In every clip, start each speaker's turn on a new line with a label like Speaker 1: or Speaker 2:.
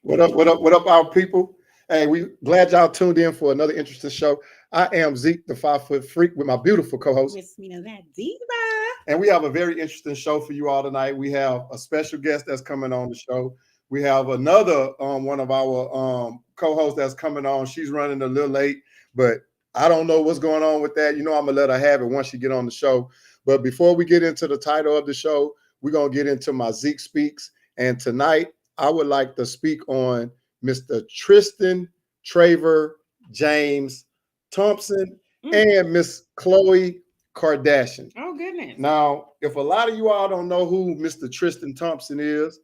Speaker 1: What up? What up? What up, our people? Hey, we glad y'all tuned in for another interesting show. I am Zeke, the 5 foot freak, with my beautiful co-host,
Speaker 2: Miss Meena, that Diva.
Speaker 1: and we have a very interesting show for you all tonight. We have a special guest that's coming on the show. We have another one of our co-hosts that's coming on. She's running a little late, but I don't know what's going on with that. You know, I'm gonna let her have it once she get on the show. But before we get into the title of the show, we're gonna get into my Zeke Speaks. And tonight, I would like to speak on Mr. Tristan Traver James Thompson and Miss Khloe Kardashian.
Speaker 2: Oh, goodness.
Speaker 1: Now, if a lot of you all don't know who Mr. Tristan Thompson is,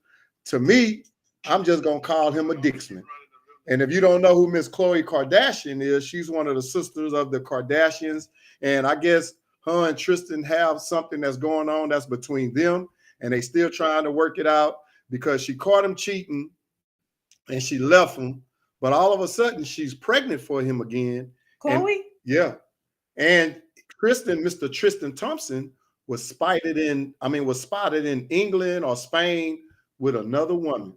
Speaker 1: to me, I'm just going to call him a Dixman. And if you don't know who Miss Khloe Kardashian is, she's one of the sisters of the Kardashians. And I guess her and Tristan have something that's going on that's between them. And they still trying to work it out because she caught him cheating and she left him. But all of a sudden, she's pregnant for him again.
Speaker 2: Khloe?
Speaker 1: Yeah. And Mr. Tristan Thompson was spotted in England or Spain with another woman.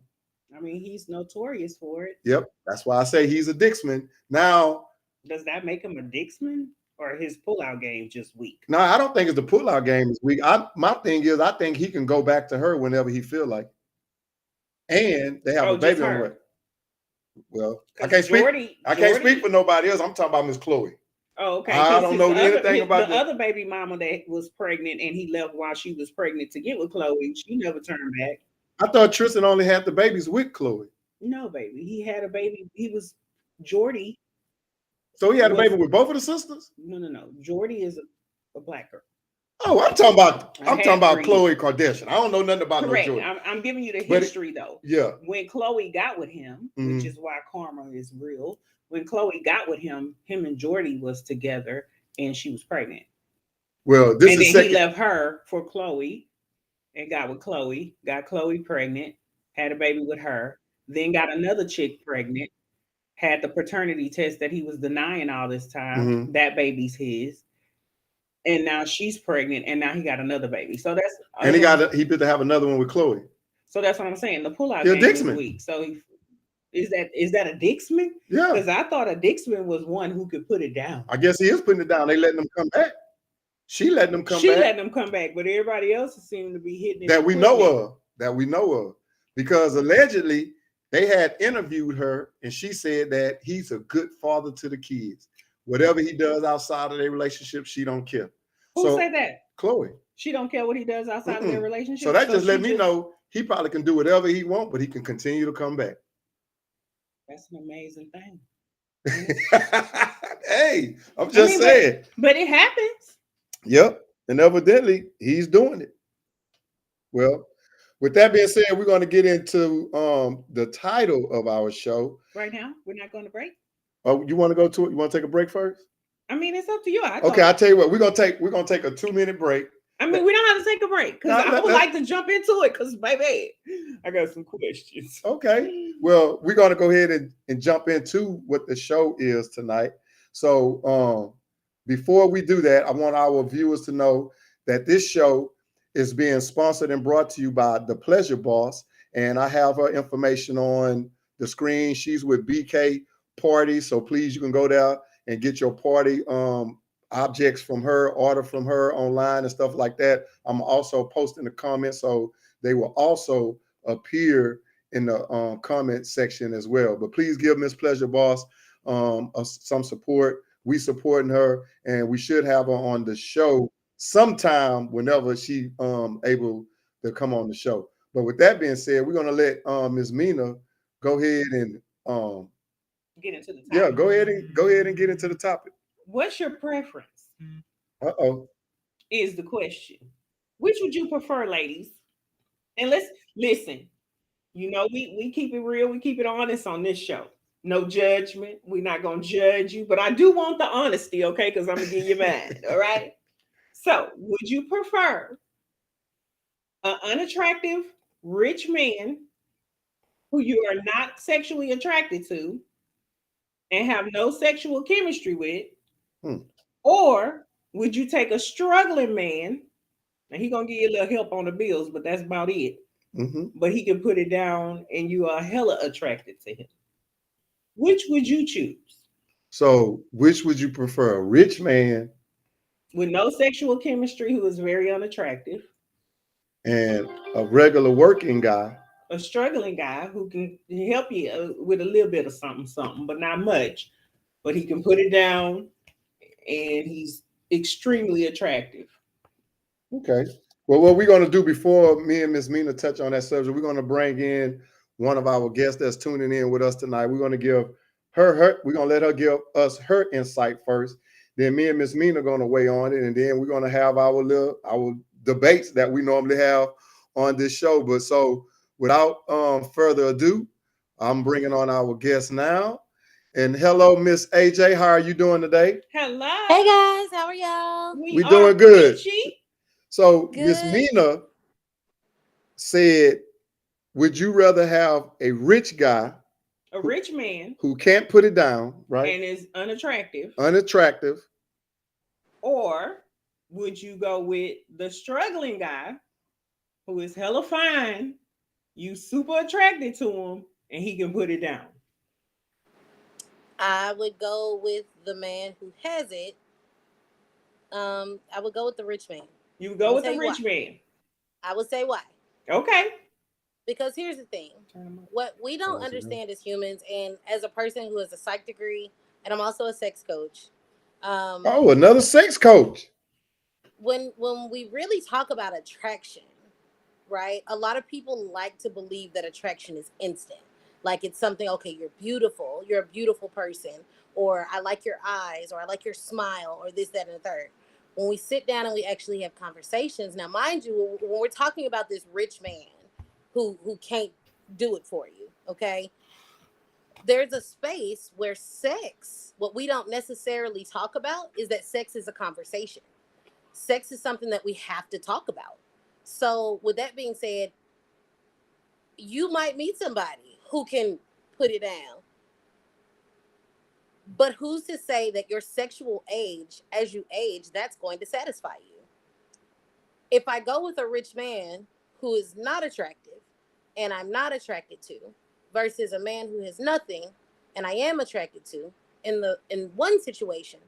Speaker 2: I mean, he's notorious for it.
Speaker 1: Yep. That's why I say he's a Dixman. Now,
Speaker 2: does that make him a Dixman? Or his pullout game just weak?
Speaker 1: No, I don't think it's the pullout game is weak. My thing is, I think he can go back to her whenever he feel like it. And they have a baby on the way. Well, I can't speak for nobody else. I'm talking about Miss Khloe.
Speaker 2: Oh, okay.
Speaker 1: I don't know anything about
Speaker 2: the other baby mama that was pregnant and he left while she was pregnant to get with Khloe. She never turned back.
Speaker 1: I thought Tristan only had the babies with Khloe.
Speaker 2: No, baby. He had a baby. He was Jordy.
Speaker 1: So he had a baby with both of the sisters?
Speaker 2: No. Jordy is a black girl.
Speaker 1: Oh, I'm talking about Khloe Kardashian. I don't know nothing about
Speaker 2: Correct.
Speaker 1: No Jordy.
Speaker 2: I'm giving you the history though.
Speaker 1: Yeah.
Speaker 2: When Khloe got with him, which is why karma is real. When Khloe got with him and Jordy was together and she was pregnant.
Speaker 1: Well,
Speaker 2: he left her for Khloe and got with Khloe, got Khloe pregnant, had a baby with her, then got another chick pregnant. Had the paternity test that he was denying all this time. That baby's his. And now she's pregnant and now he got another baby. So that's
Speaker 1: he did have another one with Khloe.
Speaker 2: So that's what I'm saying. The pullout game is weak. So is that a Dixman?
Speaker 1: Yeah.
Speaker 2: Because I thought a Dixman was one who could put it down.
Speaker 1: I guess he is putting it down. They letting them come back. She letting them come back.
Speaker 2: She letting them come back, but everybody else seems to be hitting it.
Speaker 1: That we know of. Because allegedly they had interviewed her and she said that he's a good father to the kids. Whatever he does outside of their relationship, she don't care.
Speaker 2: Who said that?
Speaker 1: Khloe.
Speaker 2: She don't care what he does outside of their relationship.
Speaker 1: So that just let me know he probably can do whatever he wants, but he can continue to come back.
Speaker 2: That's an amazing thing.
Speaker 1: Hey, I'm just saying.
Speaker 2: But it happens.
Speaker 1: Yep. And evidently he's doing it. Well, with that being said, we're going to get into the title of our show.
Speaker 2: Right now? We're not going to break?
Speaker 1: Oh, you want to go to it? You want to take a break first?
Speaker 2: I mean, it's up to you.
Speaker 1: Okay, I'll tell you what. We're gonna take a 2-minute break.
Speaker 2: I mean, we don't have to take a break because I would like to jump into it because, baby, I got some questions.
Speaker 1: Okay. Well, we're gonna go ahead and jump into what the show is tonight. So before we do that, I want our viewers to know that this show is being sponsored and brought to you by The Pleasure Boss. And I have her information on the screen. She's with BK Party. So please, you can go there and get your party objects from her, order from her online and stuff like that. I'm also posting the comments, so they will also appear in the comment section as well. But please give Miss Pleasure Boss some support. We supporting her, and we should have her on the show sometime whenever she able to come on the show. But with that being said, we're gonna let Ms. Meena go ahead and
Speaker 2: get into the topic.
Speaker 1: Yeah, go ahead and get into the topic.
Speaker 2: What's your preference?
Speaker 1: Is
Speaker 2: the question. Which would you prefer, ladies? And let's listen. You know, we keep it real, we keep it honest on this show. No judgment. We're not gonna judge you, but I do want the honesty, okay? Because I'm gonna give you mine. All right. So, would you prefer an unattractive, rich man who you are not sexually attracted to and have no sexual chemistry with? Or would you take a struggling man and he gonna give you a little help on the bills, but that's about it? but he can put it down and you are hella attracted to him. Which would you choose?
Speaker 1: So, which would you prefer? A rich man
Speaker 2: With no sexual chemistry who is very unattractive,
Speaker 1: and a regular working guy?
Speaker 2: a struggling guy who can help you with a little bit of something, something, but not much. But he can put it down and he's extremely attractive.
Speaker 1: Okay. Well, what we're going to do before me and Miss Meena touch on that subject, we're going to bring in one of our guests that's tuning in with us tonight. We're going to give we're going to let her give us her insight first. Then me and Miss Meena are going to weigh on it, and then we're going to have our debates that we normally have on this show. But so without further ado, I'm bringing on our guest now. And hello, Miss AJ. How are you doing today?
Speaker 2: Hello.
Speaker 3: Hey guys, how are y'all?
Speaker 1: We doing good.
Speaker 2: Peachy.
Speaker 1: So Miss Meena said, would you rather have a rich guy,
Speaker 2: a rich man
Speaker 1: who can't put it down, right?
Speaker 2: And is unattractive. Or would you go with the struggling guy who is hella fine, you super attracted to him, and he can put it down?
Speaker 3: I would go with the man who has it. I would go with the rich man.
Speaker 2: You would go with the rich man.
Speaker 3: I would say why.
Speaker 2: Okay.
Speaker 3: Because here's the thing. What we don't understand as humans, and as a person who has a psych degree, and I'm also a sex coach.
Speaker 1: Another sex coach.
Speaker 3: When we really talk about attraction, right? A lot of people like to believe that attraction is instant. Like it's something, okay, you're beautiful, you're a beautiful person, or I like your eyes, or I like your smile, or this, that, and the third. When we sit down and we actually have conversations, now mind you, when we're talking about this rich man who can't do it for you, okay? There's a space where sex, what we don't necessarily talk about is that sex is a conversation. Sex is something that we have to talk about. So with that being said, you might meet somebody who can put it down. But who's to say that your sexual age, as you age, that's going to satisfy you? If I go with a rich man who is not attractive and I'm not attracted to, versus a man who has nothing and I am attracted to, in one situation,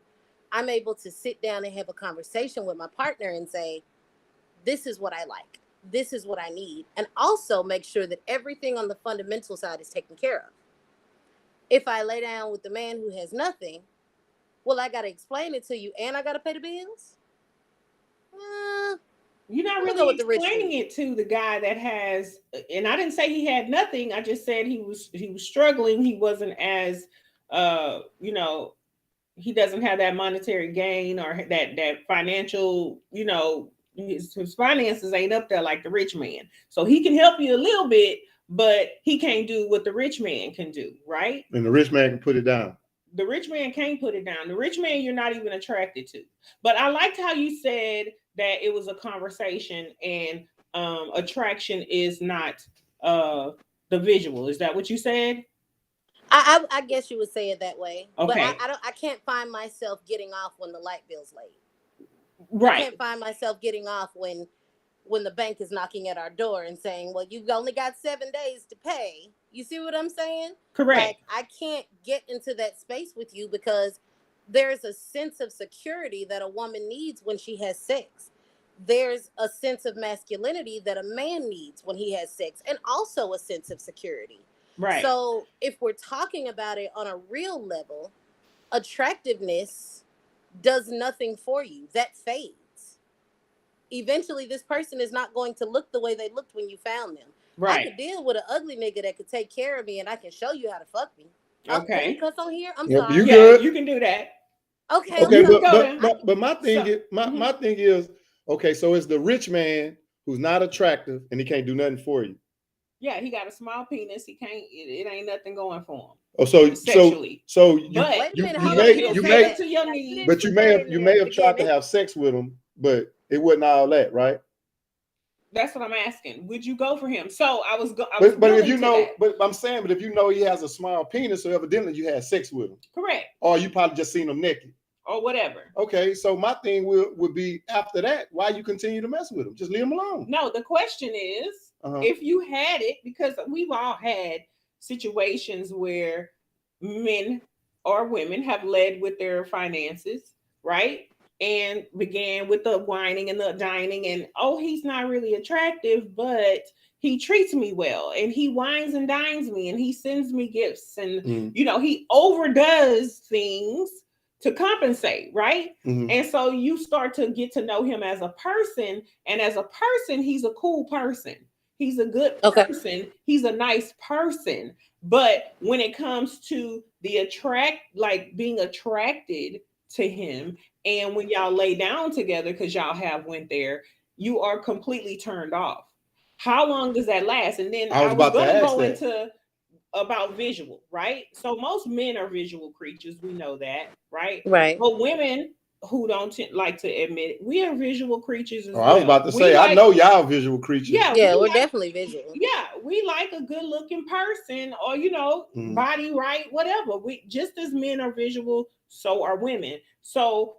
Speaker 3: I'm able to sit down and have a conversation with my partner and say, this is what I like. This is what I need. And also make sure that everything on the fundamental side is taken care of. If I lay down with the man who has nothing, well, I got to explain it to you and I got to pay the bills?
Speaker 2: You're not really explaining it to the guy that has, and I didn't say he had nothing. I just said he was struggling. He wasn't as, he doesn't have that monetary gain or that financial, his finances ain't up there like the rich man. So he can help you a little bit, but he can't do what the rich man can do, right?
Speaker 1: And the rich man can put it down.
Speaker 2: The rich man can't put it down. The rich man you're not even attracted to. But I liked how you said that it was a conversation and attraction is not the visual. Is that what you said?
Speaker 3: I guess you would say it that way.
Speaker 2: Okay.
Speaker 3: But I can't find myself getting off when the light bill's late.
Speaker 2: Right.
Speaker 3: I can't find myself getting off when the bank is knocking at our door and saying, well, you've only got 7 days to pay. You see what I'm saying?
Speaker 2: Correct.
Speaker 3: Like, I can't get into that space with you because there's a sense of security that a woman needs when she has sex. There's a sense of masculinity that a man needs when he has sex, and also a sense of security.
Speaker 2: Right.
Speaker 3: So if we're talking about it on a real level, attractiveness does nothing for you. That fades. Eventually, this person is not going to look the way they looked when you found them.
Speaker 2: Right.
Speaker 3: I could deal with an ugly nigga that could take care of me, and I can show you how to fuck me.
Speaker 2: Okay.
Speaker 3: Can you cuss on here? I'm
Speaker 1: Yep,
Speaker 3: sorry.
Speaker 1: you good.
Speaker 2: You can do that.
Speaker 3: Okay.
Speaker 1: But my thing is, okay, so it's the rich man who's not attractive and he can't do nothing for you.
Speaker 2: Yeah, he got a small penis. He can't. It ain't nothing going for him.
Speaker 1: Oh, so
Speaker 2: sexually.
Speaker 1: So
Speaker 2: you may
Speaker 1: have tried to have sex with him, but it wasn't all that, right?
Speaker 2: That's what I'm asking. Would you go for him? So
Speaker 1: but if you know, but I'm saying, but if you know he has a small penis, so evidently you had sex with him.
Speaker 2: Correct.
Speaker 1: Or you probably just seen him naked.
Speaker 2: Or whatever.
Speaker 1: Okay, so my thing would be after that, why you continue to mess with him? Just leave him alone.
Speaker 2: No, the question is, if you had it, because we've all had situations where men or women have led with their finances, right? And began with the whining and the dining, and oh, he's not really attractive, but he treats me well, and he wines and dines me, and he sends me gifts, and he overdoes things to compensate, right? And so you start to get to know him as a person, and as a person, he's a cool person. He's a good person. He's a nice person. But when it comes to like being attracted to him, and when y'all lay down together because y'all have went there, you are completely turned off. How long does that last? And then I was going to go into about visual, right? So most men are visual creatures. We know that, right?
Speaker 3: Right.
Speaker 2: But women who don't like to admit it, we are visual creatures as well.
Speaker 1: I was about to say, I know y'all visual creatures.
Speaker 3: Yeah, we're definitely visual.
Speaker 2: Yeah, we like a good looking person, or body right, whatever. We just as men are visual, so are women. So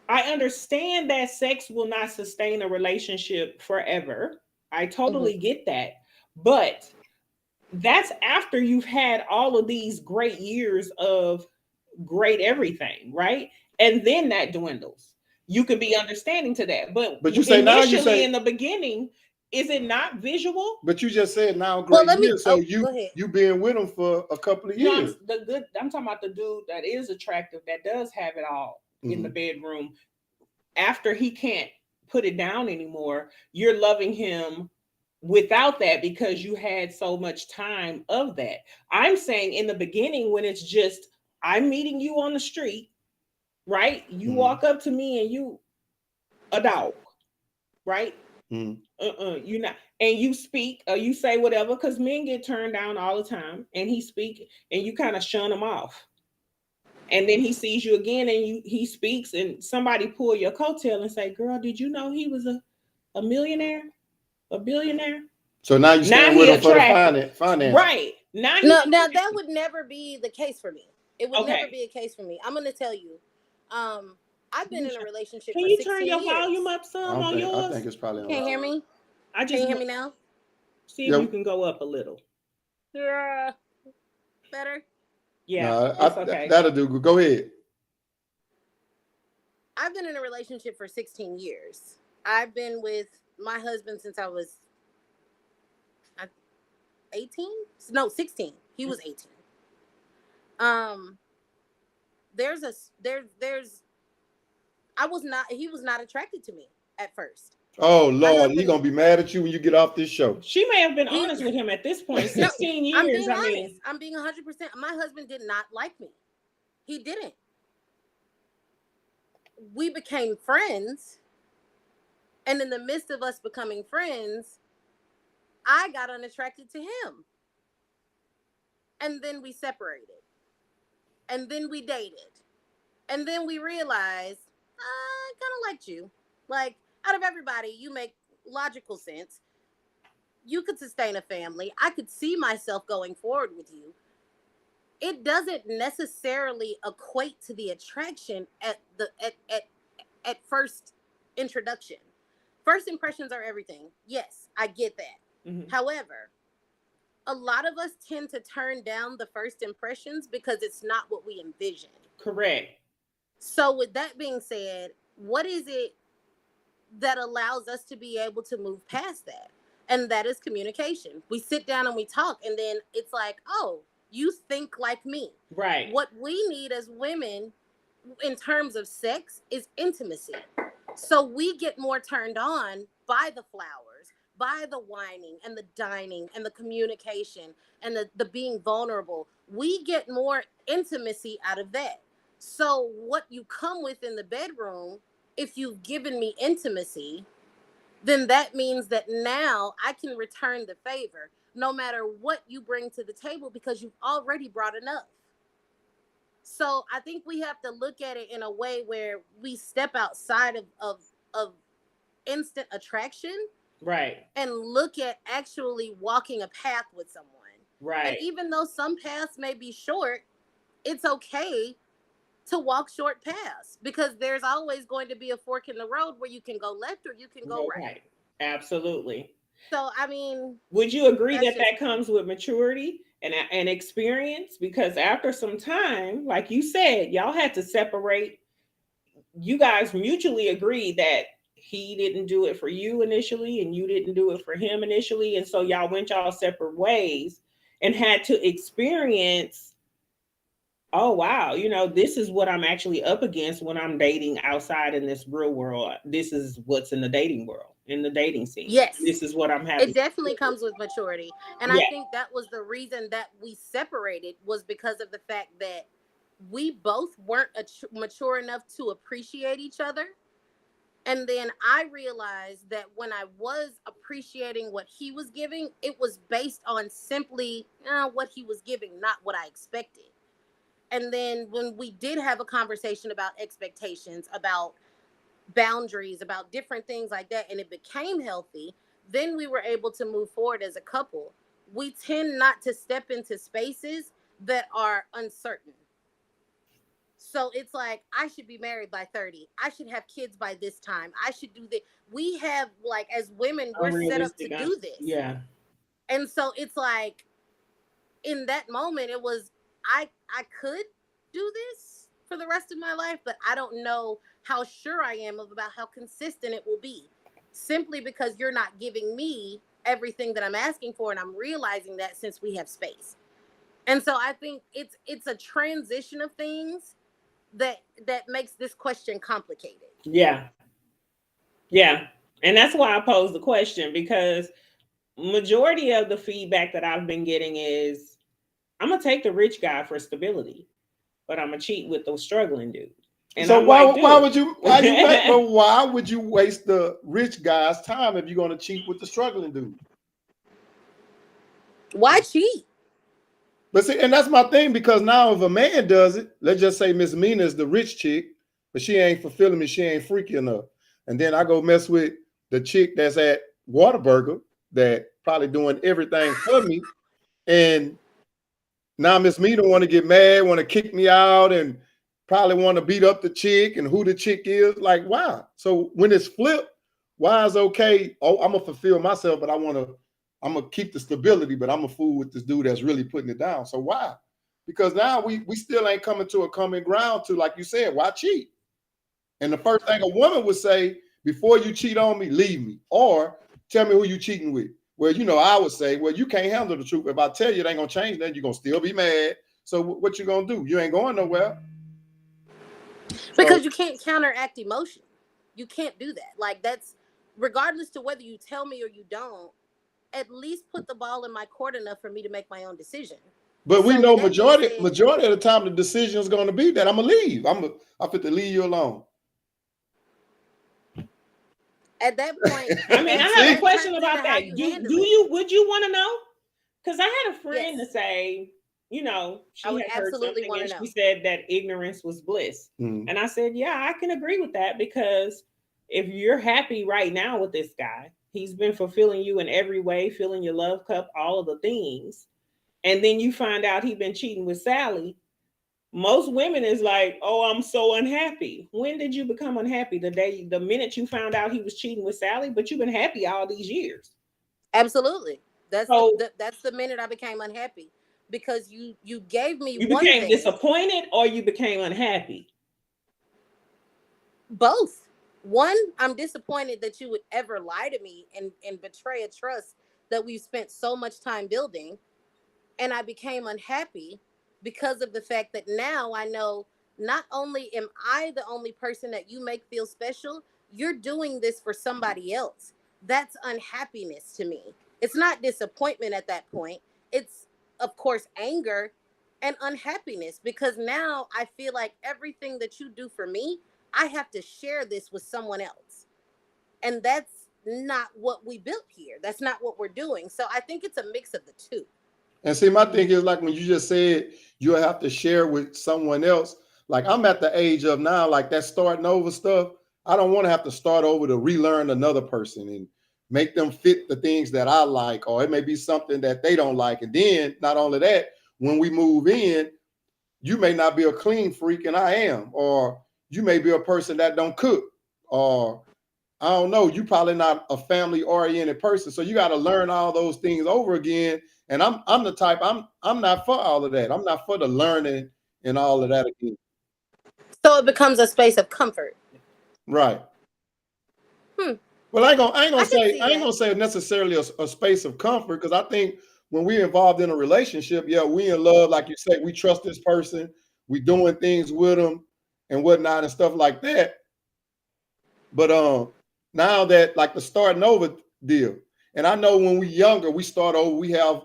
Speaker 2: I understand that sex will not sustain a relationship forever. I totally get that. But that's after you've had all of these great years of great everything, right? And then that dwindles. You can be understanding to that. But
Speaker 1: you say now,
Speaker 2: in the beginning, is it not visual?
Speaker 1: But you just said now great years. So you been with him for a couple of years.
Speaker 2: I'm talking about the dude that is attractive, that does have it all in the bedroom. After he can't put it down anymore, you're loving him without that because you had so much time of that. I'm saying in the beginning, when it's just I'm meeting you on the street, right? You walk up to me and you a dog, right? You're not, and you speak or you say whatever, because men get turned down all the time, and he speak and you kind of shun him off. And then he sees you again and he speaks, and somebody pull your coattail and say, girl, did you know he was a millionaire, a billionaire?
Speaker 1: So now you stand with him for the finance.
Speaker 2: Right.
Speaker 3: Now that would never be the case for me. It would never be a case for me. I'm going to tell you. I've been in a relationship for 16 years. Can you turn your
Speaker 2: volume up some on yours?
Speaker 1: I think it's probably on.
Speaker 3: Can't hear me? Can you hear me now?
Speaker 2: See if you can go up a little.
Speaker 3: Yeah. Better?
Speaker 2: Yeah, it's okay.
Speaker 1: That'll do. Go ahead.
Speaker 3: I've been in a relationship for 16 years. I've been with my husband since I was 18? No, 16. He was 18. He was not attracted to me at first.
Speaker 1: Oh Lord, he's gonna be mad at you when you get off this show.
Speaker 2: She may have been honest with him at this point. 16 years.
Speaker 3: I'm being honest. I'm being 100%. My husband did not like me. He didn't. We became friends, and in the midst of us becoming friends, I got unattracted to him. And then we separated. And then we dated. And then we realized, I kind of liked you. Like, out of everybody, you make logical sense. You could sustain a family. I could see myself going forward with you. It doesn't necessarily equate to the attraction at first introduction. First impressions are everything. Yes, I get that. However, a lot of us tend to turn down the first impressions because it's not what we envisioned.
Speaker 2: Correct.
Speaker 3: So with that being said, what is it that allows us to be able to move past that? And that is communication. We sit down and we talk, and then it's like, oh, you think like me.
Speaker 2: Right.
Speaker 3: What we need as women in terms of sex is intimacy. So we get more turned on by the flowers, by the whining and the dining and the communication and the being vulnerable. We get more intimacy out of that. So what you come with in the bedroom, if you've given me intimacy, then that means that now I can return the favor no matter what you bring to the table because you've already brought enough. So I think we have to look at it in a way where we step outside of instant attraction.
Speaker 2: Right.
Speaker 3: And look at actually walking a path with someone.
Speaker 2: Right.
Speaker 3: And even though some paths may be short, it's okay to walk short paths because there's always going to be a fork in the road where you can go left or you can go right.
Speaker 2: Absolutely.
Speaker 3: So I mean,
Speaker 2: Would you agree
Speaker 3: that's
Speaker 2: that
Speaker 3: just
Speaker 2: that comes with maturity and experience? Because after some time, like you said, y'all had to separate. You guys mutually agreed that he didn't do it for you initially and you didn't do it for him initially, and so y'all went y'all separate ways and had to experience, oh wow, this is what I'm actually up against when I'm dating outside in this real world. This is what's in the dating world, in the dating scene.
Speaker 3: yes.
Speaker 2: This is what I'm having
Speaker 3: It
Speaker 2: to
Speaker 3: definitely
Speaker 2: deal with.
Speaker 3: comes with maturity. And I
Speaker 2: Yeah.
Speaker 3: think that was the reason that we separated, was because of the fact that we both weren't mature enough to appreciate each other. And then I realized that when I was appreciating what he was giving, it was based on simply what he was giving, not what I expected. And then when we did have a conversation about expectations, about boundaries, about different things like that, and it became healthy, then we were able to move forward as a couple. We tend not to step into spaces that are uncertain. So it's like, I should be married by 30. I should have kids by this time. I should do this. We have, like, as women, we're set up to
Speaker 2: Unrealistic.
Speaker 3: do this.
Speaker 2: Yeah.
Speaker 3: And so it's like, in that moment, it was, I could do this for the rest of my life, but I don't know how sure I am about how consistent it will be, simply because you're not giving me everything that I'm asking for, and I'm realizing that since we have space. And so I think it's a transition of things that makes this question complicated.
Speaker 2: Yeah. Yeah. And that's why I posed the question, because majority of the feedback that I've been getting is, I'm gonna take the rich guy for stability, but I'm gonna cheat with those struggling dudes. And
Speaker 1: So
Speaker 2: I'm like,
Speaker 1: why
Speaker 2: dude.
Speaker 1: would you but why would you waste the rich guy's time if you're going to cheat with the struggling dude?
Speaker 3: Why cheat?
Speaker 1: But see, and that's my thing, because now if a man does it, let's just say Miss Meena is the rich chick, but she ain't fulfilling me, she ain't freaky enough. And then I go mess with the chick that's at Whataburger that probably doing everything for me. And now Miss Meena want to get mad, want to kick me out, and probably want to beat up the chick and who the chick is. Like, why? So when it's flipped, why is okay? Oh, I'm gonna fulfill myself, but I'm gonna keep the stability, but I'm a fool with this dude that's really putting it down. So why? Because now we still ain't coming to a common ground to, like you said, why cheat? And the first thing a woman would say, before you cheat on me, leave me. Or tell me who you cheating with. Well, I would say, well, you can't handle the truth. If I tell you it ain't gonna change, then you're gonna still be mad. So what you gonna do? You ain't going nowhere. So
Speaker 3: Because you can't counteract emotion. You can't do that. Like, that's, regardless to whether you tell me or you don't, at least put the ball in my court enough for me to make my own decision.
Speaker 1: but we
Speaker 3: So
Speaker 1: know
Speaker 3: with that being
Speaker 1: majority
Speaker 3: said,
Speaker 1: majority of the time the decision is gonna be that I'm gonna leave. I fit to leave you alone.
Speaker 3: at that point,
Speaker 2: I mean, I have a
Speaker 3: that
Speaker 2: question
Speaker 3: turns
Speaker 2: about
Speaker 3: into how
Speaker 2: that.
Speaker 3: you
Speaker 2: Do
Speaker 3: handle it.
Speaker 2: you would you want to know? Because I had a friend to
Speaker 3: Yes,
Speaker 2: say,
Speaker 3: I
Speaker 2: she
Speaker 3: would
Speaker 2: had heard
Speaker 3: absolutely
Speaker 2: something
Speaker 3: want
Speaker 2: and
Speaker 3: to know.
Speaker 2: she said that ignorance was bliss.
Speaker 1: Mm.
Speaker 2: And I said, yeah, I can agree with that, because if you're happy right now with this guy, he's been fulfilling you in every way, filling your love cup, all of the things. And then you find out he been cheating with Sally. Most women is like, oh, I'm so unhappy. When did you become unhappy? The minute you found out he was cheating with Sally, but you've been happy all these years.
Speaker 3: Absolutely. That's
Speaker 2: So
Speaker 3: that's the minute I became unhappy, because you gave me
Speaker 2: you
Speaker 3: one
Speaker 2: became
Speaker 3: thing.
Speaker 2: disappointed or you became unhappy?
Speaker 3: Both. One, I'm disappointed that you would ever lie to me and betray a trust that we've spent so much time building. And I became unhappy because of the fact that now I know, not only am I the only person that you make feel special, you're doing this for somebody else. That's unhappiness to me. It's not disappointment at that point. It's, of course, anger and unhappiness, because now I feel like everything that you do for me, I have to share this with someone else. And that's not what we built here. That's not what we're doing. So I think it's a mix of the two.
Speaker 1: And see, my thing is, like when you just said you'll have to share with someone else. Like I'm at the age of now, like that starting over stuff. I don't want to have to start over to relearn another person and make them fit the things that I like, or it may be something that they don't like. And then not only that, when we move in, you may not be a clean freak and I am, or you may be a person that don't cook, or I don't know, you probably not a family oriented person, so you got to learn all those things over again. And I'm the type, I'm not for all of that. I'm not for the learning and all of that again.
Speaker 3: So it becomes a space of comfort.
Speaker 1: Right.
Speaker 3: Hmm.
Speaker 1: Well, I ain't gonna
Speaker 3: I can
Speaker 1: say
Speaker 3: see
Speaker 1: I ain't
Speaker 3: that.
Speaker 1: gonna say necessarily a space of comfort, because I think when we're involved in a relationship, yeah, we in love, like you say, we trust this person, we doing things with them and whatnot and stuff like that. But now that like the starting over deal, and I know when we younger, we start over, we have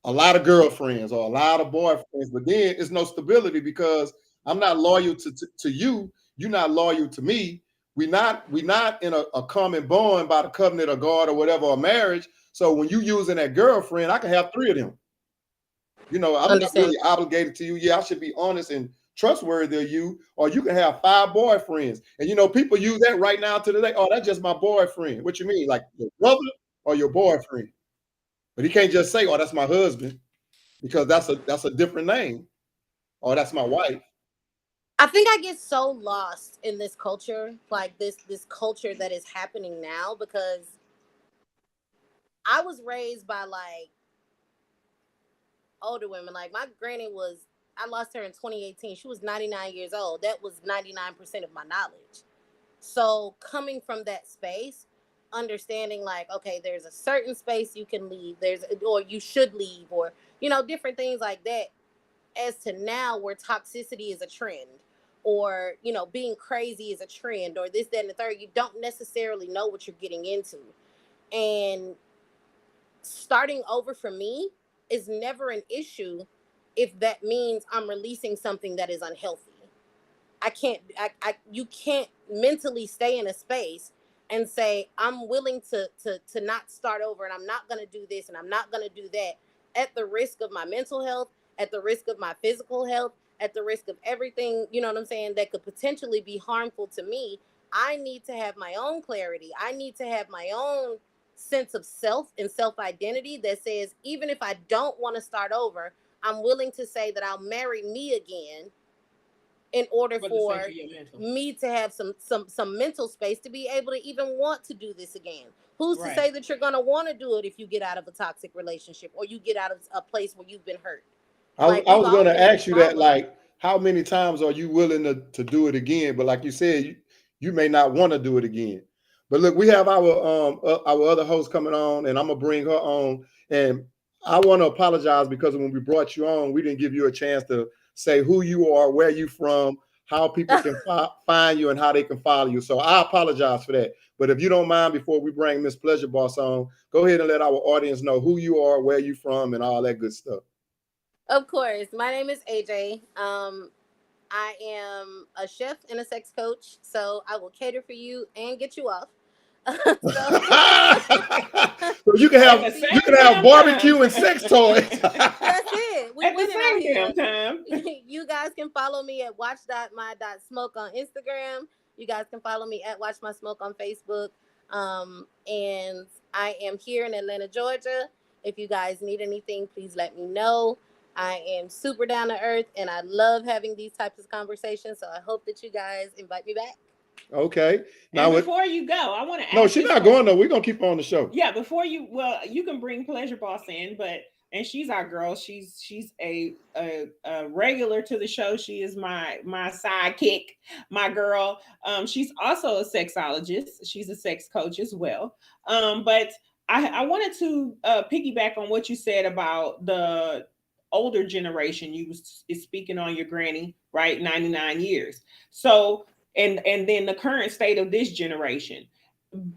Speaker 1: a lot of girlfriends or a lot of boyfriends, but then it's no stability because I'm not loyal to you. You're not loyal to me. We not in a common bond by the covenant of God or whatever, or marriage. So when you using that girlfriend, I can have three of them. You know, I'm not
Speaker 3: Understand.
Speaker 1: really obligated to you. Yeah, I should be honest and trustworthy of you. Or you can have five boyfriends. And you know, people use that right now to the day. Oh, that's just my boyfriend. What you mean? Like your brother or your boyfriend? But he can't just say, oh, that's my husband, because that's a different name. Oh, that's my wife.
Speaker 3: I think I get so lost in this culture, like this culture that is happening now, because I was raised by like older women. Like my granny was, I lost her in 2018. She was 99 years old. That was 99% of my knowledge. So coming from that space, understanding like, okay, there's a certain space you can leave, or you should leave, or different things like that. As to now, where toxicity is a trend, or being crazy is a trend, or this, that, and the third, you don't necessarily know what you're getting into. And starting over for me is never an issue if that means I'm releasing something that is unhealthy. I can't you can't mentally stay in a space and say I'm willing to not start over, and I'm not going to do this, and I'm not going to do that, at the risk of my mental health, at the risk of my physical health, at the risk of everything, you know what I'm saying, that could potentially be harmful to me. I need to have my own clarity. I need to have my own sense of self and self identity that says, even if I don't want to start over, I'm willing to say that I'll marry me again in order for me to have some mental space to be able to even want to do this again. Who's to say that you're going to want to do it if you get out of a toxic relationship, or you get out of a place where you've been hurt? Like,
Speaker 1: I
Speaker 3: we've
Speaker 1: was
Speaker 3: all
Speaker 1: going to
Speaker 3: been through
Speaker 1: ask you that,
Speaker 3: trauma.
Speaker 1: like, how many times are you willing to do it again? But like you said, you may not want to do it again. But look, we have our other host coming on, and I'm gonna bring her on. And I want to apologize because when we brought you on, we didn't give you a chance to say who you are, where you from, how people can find you, and how they can follow you. So I apologize for that. But if you don't mind, before we bring Miss Pleasure Boss on, go ahead and let our audience know who you are, where you from, and all that good stuff.
Speaker 3: Of course. My name is AJ. I am a chef and a sex coach, so I will cater for you and get you off. So
Speaker 1: So you can have barbecue and sex toys.
Speaker 3: That's it. We
Speaker 2: At the
Speaker 3: winning out
Speaker 2: same
Speaker 3: here.
Speaker 2: damn time.
Speaker 3: You guys can follow me at watch.my.smoke on Instagram. You guys can follow me at Watch My Smoke on Facebook. And I am here in Atlanta, Georgia. If you guys need anything, please let me know. I am super down to earth, and I love having these types of conversations. So I hope that you guys invite me back.
Speaker 1: Okay.
Speaker 2: Now, and before you go, I want to ask.
Speaker 1: No, she's not going though. We're gonna keep her on the show.
Speaker 2: Yeah, before you, well, you can bring Pleasure Boss in, and she's our girl. She's a regular to the show. She is my sidekick, my girl. She's also a sexologist. She's a sex coach as well. But I wanted to piggyback on what you said about the older generation. You was speaking on your granny, right? 99 years. So and then the current state of this generation.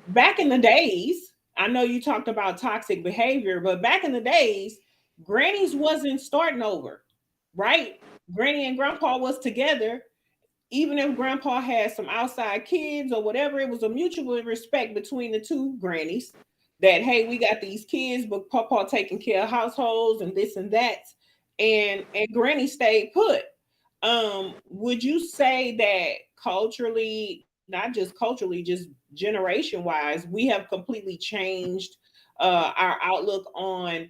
Speaker 2: Back in the days, I know you talked about toxic behavior, but back in the days, grannies wasn't starting over, right? Granny and grandpa was together. Even if grandpa had some outside kids or whatever, it was a mutual respect between the two grannies that, hey, we got these kids, but papa taking care of households and this and that. And granny stayed put. Would you say that culturally, not just culturally, just generation wise, we have completely changed our outlook on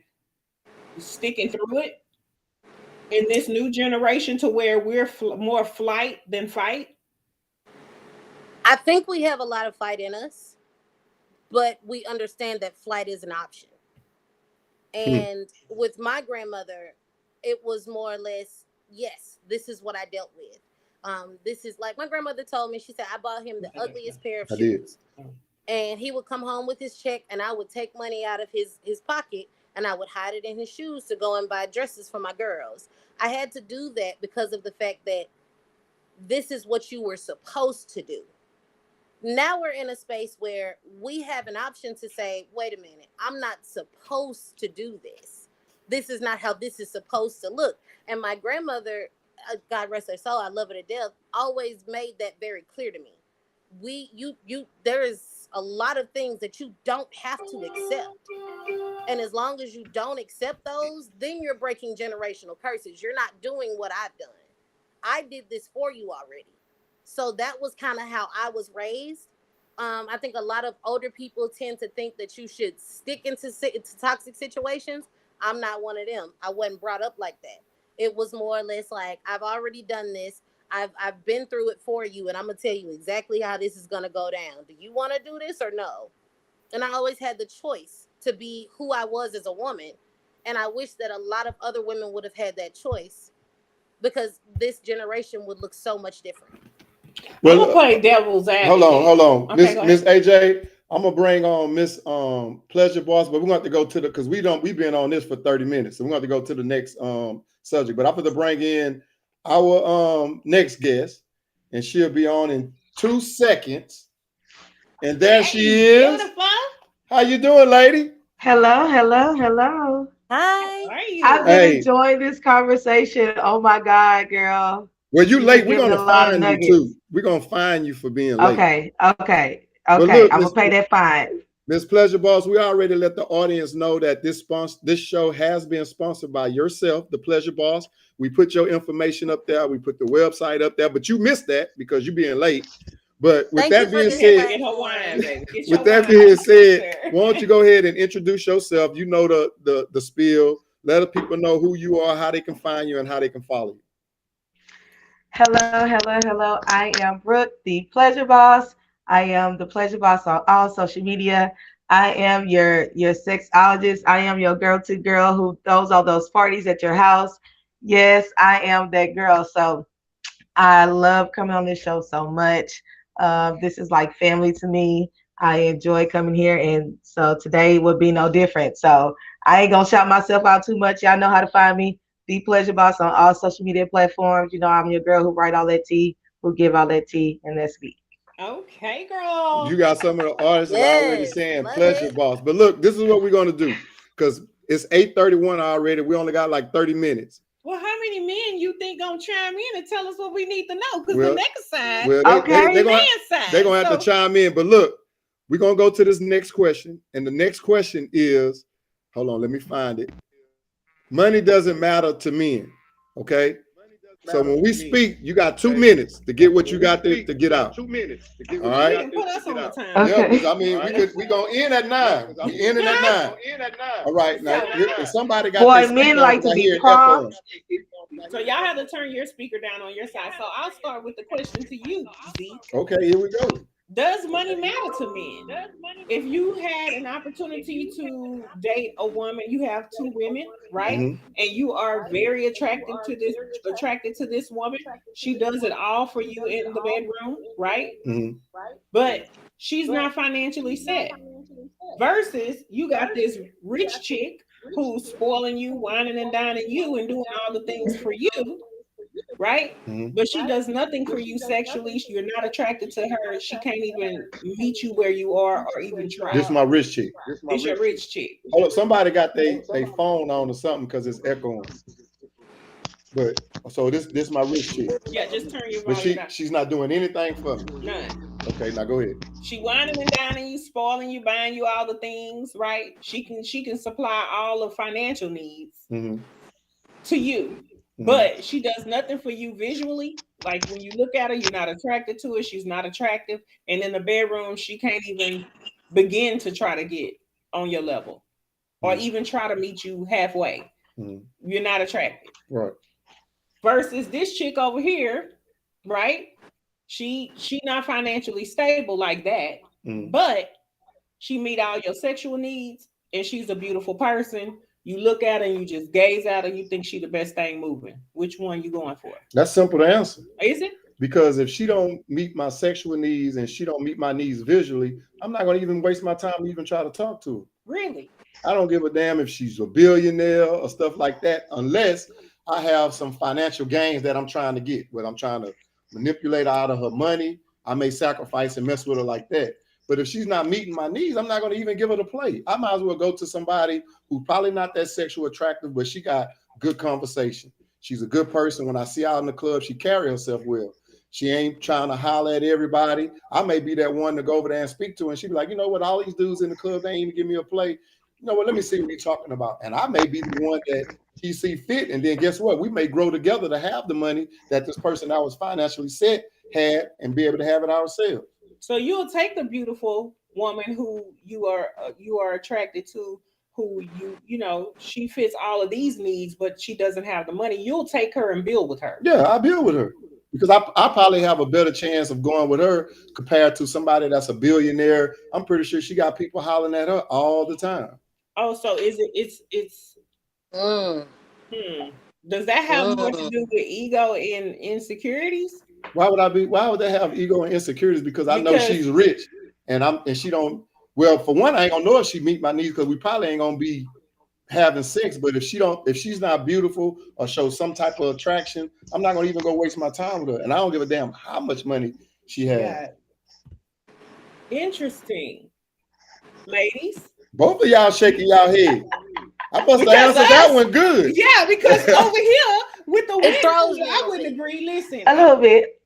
Speaker 2: sticking through it in this new generation to where we're more flight than fight?
Speaker 3: I think we have a lot of fight in us. but we understand that flight is an option. And with my grandmother, it was more or less, yes, this is what I dealt with. This is like my grandmother told me, she said, I bought him the ugliest pair of
Speaker 1: I did.
Speaker 3: shoes. And he would come home with his check, and I would take money out of his pocket, and I would hide it in his shoes to go and buy dresses for my girls. I had to do that because of the fact that this is what you were supposed to do. Now we're in a space where we have an option to say, wait a minute, I'm not supposed to do this. This is not how this is supposed to look. And my grandmother, God rest her soul, I love her to death, always made that very clear to me. There is a lot of things that you don't have to accept. And as long as you don't accept those, then you're breaking generational curses. You're not doing what I've done. I did this for you already. So that was kind of how I was raised. I think a lot of older people tend to think that you should stick into toxic situations. I'm not one of them. I wasn't brought up like that. It was more or less like, I've already done this. I've been through it for you, and I'm going to tell you exactly how this is going to go down. Do you want to do this or no? And I always had the choice to be who I was as a woman. And I wish that a lot of other women would have had that choice, because this generation would look so much different.
Speaker 1: Well,
Speaker 2: I'm gonna play devil's advocate.
Speaker 1: Hold on.
Speaker 2: Okay,
Speaker 1: Miss AJ, I'm gonna bring on Miss Pleasure Boss, but we're gonna have to go to because we've been on this for 30 minutes, so we're gonna have to go to the next subject. But I'm gonna bring in our next guest, and she'll be on in 2 seconds. And there she is.
Speaker 2: Beautiful.
Speaker 1: How you doing, lady?
Speaker 4: Hello.
Speaker 3: Hi.
Speaker 2: How are you?
Speaker 4: I've been enjoying this conversation. Oh my God, girl.
Speaker 1: Well, you late. We're
Speaker 4: You've been
Speaker 1: gonna
Speaker 4: giving a lot of
Speaker 1: find you
Speaker 4: nuggets.
Speaker 1: too. We're gonna find you for being late.
Speaker 4: Okay.
Speaker 1: But look,
Speaker 4: I'm gonna pay that fine.
Speaker 1: Miss Pleasure Boss, we already let the audience know that this show has been sponsored by yourself, the Pleasure Boss. We put your information up there. We put the website up there, but you missed that because you're being late. But with that being said, why don't you go ahead and introduce yourself? You know the spiel. Let the people know who you are, how they can find you, and how they can follow you.
Speaker 4: Hello. I am Brooke, the Pleasure Boss. I am the Pleasure Boss on all social media. I am your sexologist. I am your go-to girl who throws all those parties at your house. Yes, I am that girl. So I love coming on this show so much. This is like family to me. I enjoy coming here, and so today would be no different. So I ain't gonna shout myself out too much. Y'all know how to find me, The Pleasure Boss, on all social media platforms. You know, I'm your girl who write all that tea, who give all that tea, and that's me.
Speaker 2: Okay, girl.
Speaker 1: You got some of the artists already saying Pleasure Boss. But look, this is what we're gonna do because it's 8:31 already. We only got like 30 minutes.
Speaker 2: Well, how many men you think gonna chime in and tell us what we need to know? Because the next side,
Speaker 1: they're gonna have to chime in. But look, we're gonna go to this next question, and the next question is, hold on, let me find it. Money doesn't matter to men, okay? So when we speak, you got 2 minutes to get what you got to get out. 2 minutes. All right.
Speaker 2: You can put us on the time.
Speaker 4: Okay.
Speaker 1: Yeah, I mean, we gonna end at 9. We ending at 9. All right. Now, if somebody got
Speaker 4: boy, men like to be prompt.
Speaker 2: So y'all have to turn your speaker down on your side. So I'll start with the question to you, Zeke.
Speaker 1: Okay, here we go.
Speaker 2: Does money matter to men? If you had an opportunity to date a woman, you have 2 women, right?
Speaker 1: Mm-hmm.
Speaker 2: And you are very attracted to this woman. She does it all for you in the bedroom, right?
Speaker 1: Mm-hmm.
Speaker 2: But she's not financially set. Versus you got this rich chick who's spoiling you, whining and dining you, and doing all the things for you. Right?
Speaker 1: Mm-hmm.
Speaker 2: But she does nothing for you sexually. You're not attracted to her. She can't even meet you where you are or even try.
Speaker 1: This is my rich chick.
Speaker 2: It's your rich chick.
Speaker 1: Hold up, somebody got their phone on or something because it's echoing. But so this my rich chick.
Speaker 2: Yeah, just turn your
Speaker 1: But
Speaker 2: volume down.
Speaker 1: she's not doing anything for me.
Speaker 2: None.
Speaker 1: Okay, now go ahead.
Speaker 2: She whining and dining you, spoiling you, buying you all the things, right? She can supply all the financial needs to you. But she does nothing for you visually. Like when you look at her, you're not attracted to her. She's not attractive. And in the bedroom, she can't even begin to try to get on your level or even try to meet you halfway. You're not attracted.
Speaker 1: Right.
Speaker 2: Versus this chick over here, right? She not financially stable like that. But She meet all your sexual needs, and she's a beautiful person. You look at her and you just gaze at her. You think she the best thing moving. Which one you going for?
Speaker 1: That's simple to answer.
Speaker 2: Is it
Speaker 1: Because if she don't meet my sexual needs and she don't meet my needs visually, I'm not going to even waste my time to even try to talk to her.
Speaker 2: really?
Speaker 1: I don't give a damn if she's a billionaire or stuff like that, unless I have some financial gains that I'm trying to get, where I'm trying to manipulate out of her money. I may sacrifice and mess with her like that. But if she's not meeting my needs, I'm not going to even give her the play. I might as well go to somebody who's probably not that sexual attractive, but she got good conversation. She's a good person. When I see her out in the club, she carry herself well. She ain't trying to holler at everybody. I may be that one to go over there and speak to her, and she be like, you know what, all these dudes in the club, they ain't even give me a play. You know what, let me see what you're talking about. And I may be the one that she see fit. And then guess what? We may grow together to have the money that this person that was financially set had and be able to have it ourselves.
Speaker 2: So you'll take the beautiful woman who you are attracted to, who she fits all of these needs, but she doesn't have the money. You'll take her and build with her.
Speaker 1: Yeah, I build with her because I probably have a better chance of going with her compared to somebody that's a billionaire. I'm pretty sure she got people hollering at her all the time.
Speaker 2: Oh, so is it? It's.
Speaker 3: Mm,
Speaker 2: Hmm. Does that have more to
Speaker 3: mm.
Speaker 2: do with ego and insecurities?
Speaker 1: Why would they have ego and insecurities? Because I know
Speaker 2: Because
Speaker 1: she's rich and she don't, well, for one, I ain't gonna know if she meet my needs because we probably ain't gonna be having sex. But if she's not beautiful or show some type of attraction, I'm not gonna even go waste my time with her. And I don't give a damn how much money she has.
Speaker 2: yeah, interesting, ladies.
Speaker 1: Both of y'all shaking y'all head. I must have
Speaker 2: Because
Speaker 1: answered that
Speaker 2: us,
Speaker 1: one good.
Speaker 2: yeah, because over here with the
Speaker 3: It throws
Speaker 2: women,
Speaker 3: me a
Speaker 2: I
Speaker 3: little
Speaker 2: wouldn't
Speaker 3: bit.
Speaker 2: agree. Listen,
Speaker 4: A little bit.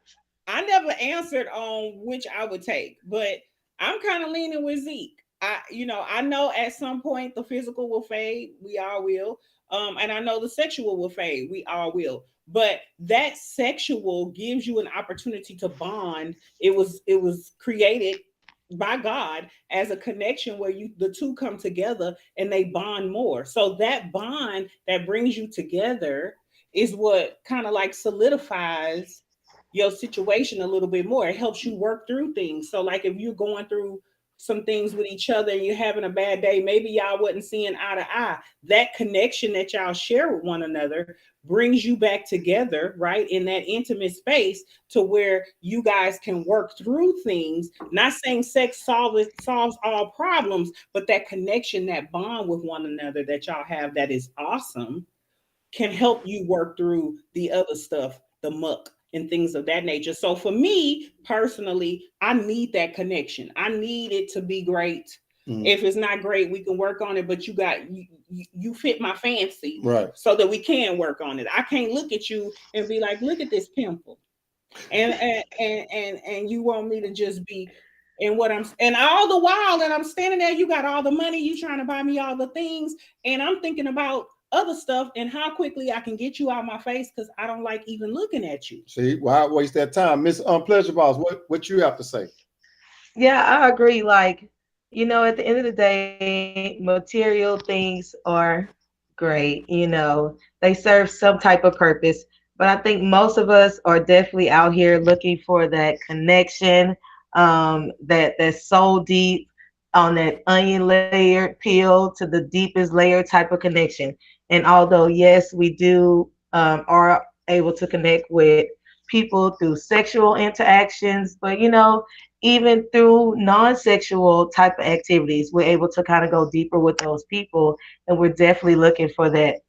Speaker 2: I never answered on which I would take, but I'm kind of leaning with Zeke. I know at some point the physical will fade. We all will. And I know the sexual will fade. We all will. But that sexual gives you an opportunity to bond. It was created by God as a connection where the two come together and they bond more. So that bond that brings you together is what kind of like solidifies your situation a little bit more. It helps you work through things. So, like if you're going through some things with each other and you're having a bad day, maybe y'all wasn't seeing eye to eye. That connection that y'all share with one another brings you back together, right, in that intimate space to where you guys can work through things. Not saying sex solves all problems, but that connection, that bond with one another that y'all have that is awesome can help you work through the other stuff, the muck and things of that nature. So for me personally, I need that connection. I need it to be great.
Speaker 1: Mm,
Speaker 2: If it's not great, we can work on it, but you fit my fancy
Speaker 1: right.
Speaker 2: so that we can work on it. I can't look at you and be like, look at this pimple. And you want me to just be and what I'm and all the while that I'm standing there, you got all the money, you trying to buy me all the things, and I'm thinking about other stuff and how quickly I can get you out my face because I don't like even looking at you.
Speaker 1: See, why waste that time? Miss Pleasure Boss, what you have to say?
Speaker 4: Yeah, I agree. Like, at the end of the day, material things are great. They serve some type of purpose. But I think most of us are definitely out here looking for that connection, that's so deep on that onion layered peel to the deepest layer type of connection. And although, yes, we do are able to connect with people through sexual interactions, but even through non-sexual type of activities, we're able to kind of go deeper with those people, and we're definitely looking for that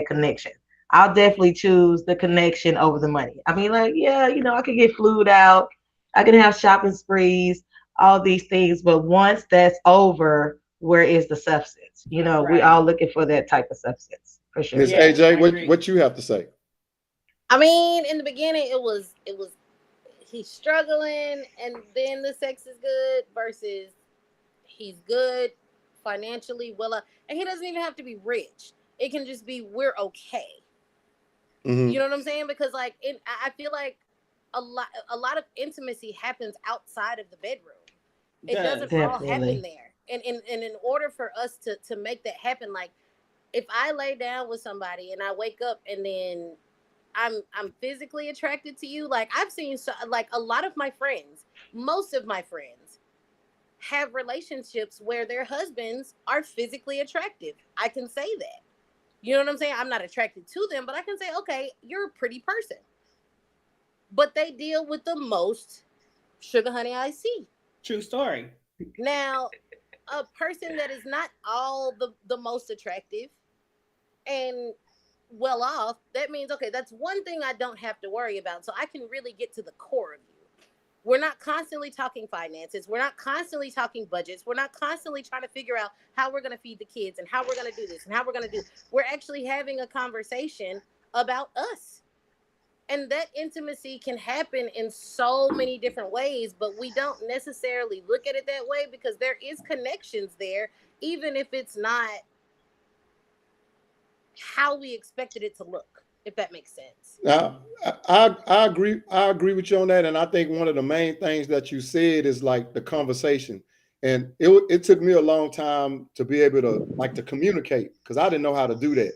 Speaker 4: connection. I'll definitely choose the connection over the money. I mean, like, yeah, I could get flued out, I can have shopping sprees, all these things, but once that's over, where is the substance? We
Speaker 2: Right.
Speaker 4: all looking for that type of substance for sure.
Speaker 1: Miss
Speaker 2: Yeah,
Speaker 1: AJ,
Speaker 2: I agree.
Speaker 1: what you have to say?
Speaker 3: I mean, in the beginning, it was he's struggling, and then the sex is good versus he's good financially. Well, and he doesn't even have to be rich. It can just be we're okay.
Speaker 1: Hmm.
Speaker 3: You know what I'm saying? Because like, I feel like a lot of intimacy happens outside of the bedroom. It doesn't
Speaker 2: Does.
Speaker 3: all happen
Speaker 4: Definitely.
Speaker 3: there. And in order for us to make that happen, like if I lay down with somebody and I wake up and then I'm physically attracted to you, like I've seen like a lot of my friends, most of my friends have relationships where their husbands are physically attractive. I can say that. You know what I'm saying? I'm not attracted to them, but I can say, okay, you're a pretty person. But they deal with the most sugar honey I see.
Speaker 2: True story.
Speaker 3: Now, a person that is not all the most attractive and well off, that means, okay, that's one thing I don't have to worry about. So I can really get to the core of you. We're not constantly talking finances. We're not constantly talking budgets. We're not constantly trying to figure out how we're going to feed the kids and how we're going to do this and how we're going to do. We're actually having a conversation about us. And that intimacy can happen in so many different ways, but we don't necessarily look at it that way because there is connections there, even if it's not how we expected it to look, if that makes sense.
Speaker 1: Now, I agree. I agree with you on that, and I think one of the main things that you said is like the conversation, and it took me a long time to be able to like to communicate because I didn't know how to do that.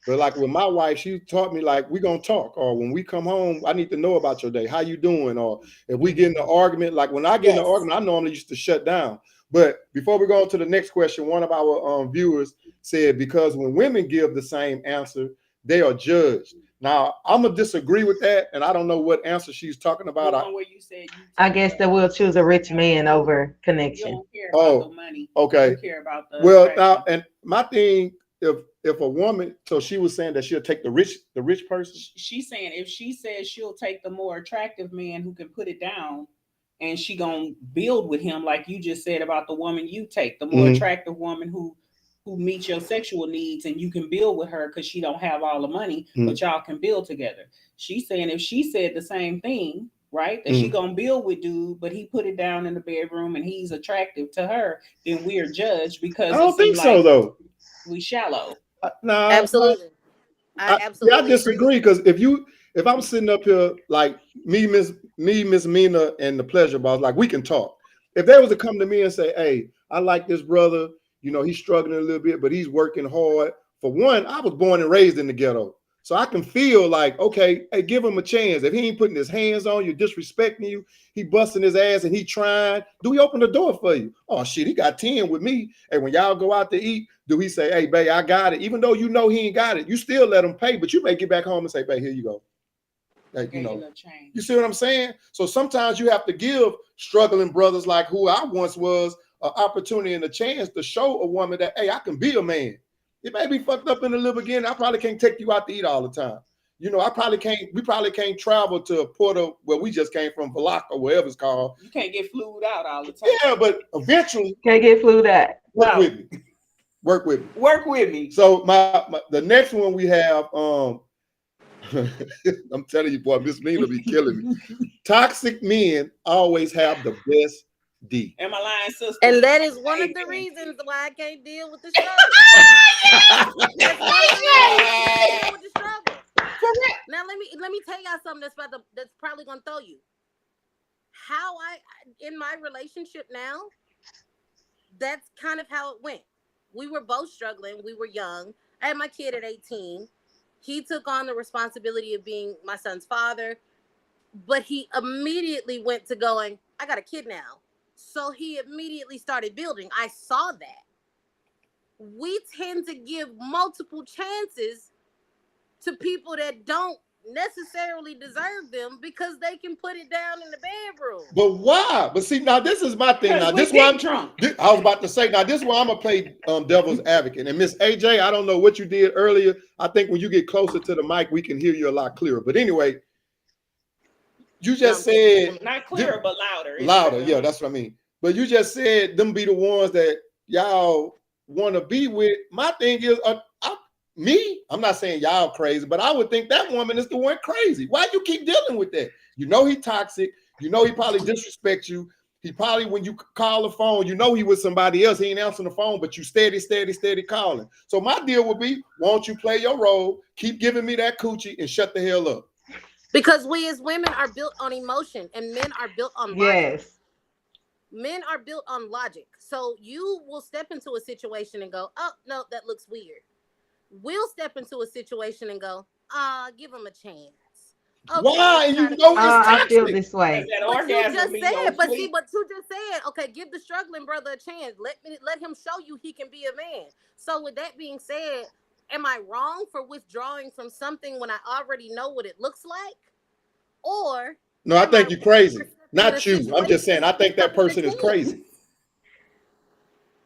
Speaker 1: But like with my wife, she taught me like we gonna talk, or when we come home, I need to know about your day, how you doing, or if we get in an argument. Like when I get in an
Speaker 3: Yes.
Speaker 1: argument, I normally used to shut down. But before we go on to the next question, one of our viewers said because when women give the same answer, they are judged. Now I'm gonna disagree with that, and I don't know what answer she's talking
Speaker 2: The
Speaker 1: about.
Speaker 2: one where you said you
Speaker 4: I guess that we'll choose a rich man over
Speaker 2: you
Speaker 4: connection.
Speaker 2: don't care about
Speaker 1: Oh,
Speaker 2: the money.
Speaker 1: okay.
Speaker 2: You care about the
Speaker 1: Well,
Speaker 2: attraction.
Speaker 1: now, and my thing, if a woman, so she was saying that she'll take the rich person.
Speaker 2: She's saying if she says she'll take the more attractive man who can put it down and she gonna build with him like you just said about the woman you take, the more
Speaker 1: Mhm.
Speaker 2: attractive woman who meets your sexual needs and you can build with her because she don't have all the money, but y'all can build together. She's saying if she said the same thing, right, that she gonna build with dude, but he put it down in the bedroom and he's attractive to her, then we're judged
Speaker 1: I
Speaker 2: because it
Speaker 1: don't think
Speaker 2: seems
Speaker 1: so
Speaker 2: like
Speaker 1: though.
Speaker 2: we shallow.
Speaker 1: No,
Speaker 3: Absolutely. I
Speaker 1: yeah, I
Speaker 3: absolutely agree with
Speaker 1: disagree
Speaker 3: you.
Speaker 1: because if I'm sitting up here like Miss Meena and the Pleasure Boss, like we can talk. If they was to come to me and say, "Hey, I like this brother. You know, he's struggling a little bit, but he's working hard." For one, I was born and raised in the ghetto, so I can feel like, okay, hey, give him a chance. If he ain't putting his hands on you, disrespecting you, he busting his ass and he trying, do he open the door for you? Oh shit, he got 10 with me. And when y'all go out to eat, do he say, hey, babe, I got it? Even though you know he ain't got it, you still let him pay, but you may get back home and say, babe, here you go. Like,
Speaker 2: Okay, you know, change.
Speaker 1: You see what I'm saying? So sometimes you have to give struggling brothers like who I once was an opportunity and a chance to show a woman that, hey, I can be a man. It may be fucked up in the liver again. I probably can't take you out to eat all the time. You know, we probably can't travel to Puerto where we just came from, Valaca, or wherever it's called.
Speaker 2: You can't get flued out all the time.
Speaker 1: Yeah, but eventually
Speaker 4: Can't get flued out.
Speaker 1: work with me. Work with me.
Speaker 2: Work with me.
Speaker 1: So the next one we have, I'm telling you, boy, Miss Meena be killing me. Toxic men always have the best D.
Speaker 2: Am I lying, sister?
Speaker 3: And that is one of the reasons why I can't deal with the struggle. That's one of the reasons I can't deal with the struggle. Now let me tell y'all something that's probably gonna throw you. How in my relationship now, that's kind of how it went. We were both struggling. We were young. I had my kid at 18. He took on the responsibility of being my son's father, but he immediately went to going, I got a kid now. So he immediately started building. I saw that. We tend to give multiple chances to people that don't necessarily deserve them because they can put it down in the bedroom.
Speaker 1: But why? But see, now this is my thing. Now this one, I was about to say. Now this one, I'm gonna play devil's advocate. And Miss AJ, I don't know what you did earlier. I think when you get closer to the mic, we can hear you a lot clearer. But anyway, you just said
Speaker 2: not clearer, but louder.
Speaker 1: Louder, yeah, that's what I mean. But you just said them be the ones that y'all want to be with. My thing is, I'm not saying y'all crazy, but I would think that woman is the one crazy. Why you keep dealing with that? You know he toxic. You know he probably disrespects you. He probably, when you call the phone, you know he with somebody else. He ain't answering the phone, but you steady calling. So my deal would be, won't you play your role, keep giving me that coochie, and shut the hell up.
Speaker 3: Because we as women are built on emotion and men are built on logic.
Speaker 4: Yes.
Speaker 3: Men are built on logic. So you will step into a situation and go, oh, no, that looks weird. We'll step into a situation and go, give him a chance. Okay,
Speaker 1: Why?
Speaker 3: it's
Speaker 1: And
Speaker 3: trying
Speaker 1: you
Speaker 3: to
Speaker 1: know
Speaker 3: be
Speaker 1: it's
Speaker 4: I feel
Speaker 1: toxic.
Speaker 4: this way.
Speaker 2: That
Speaker 3: But you
Speaker 2: orgasm
Speaker 3: just
Speaker 2: be your
Speaker 3: said, but see,
Speaker 2: sweet.
Speaker 3: but you just said, okay, give the struggling brother a chance. Let him show you he can be a man. So with that being said, am I wrong for withdrawing from something when I already know what it looks like? Or
Speaker 1: No, I
Speaker 3: am I
Speaker 1: think you're crazy.
Speaker 3: in a
Speaker 1: Not you. I'm just saying,
Speaker 3: situation
Speaker 1: I
Speaker 3: to give
Speaker 1: think that
Speaker 3: something a
Speaker 1: person is
Speaker 3: chance?
Speaker 1: crazy.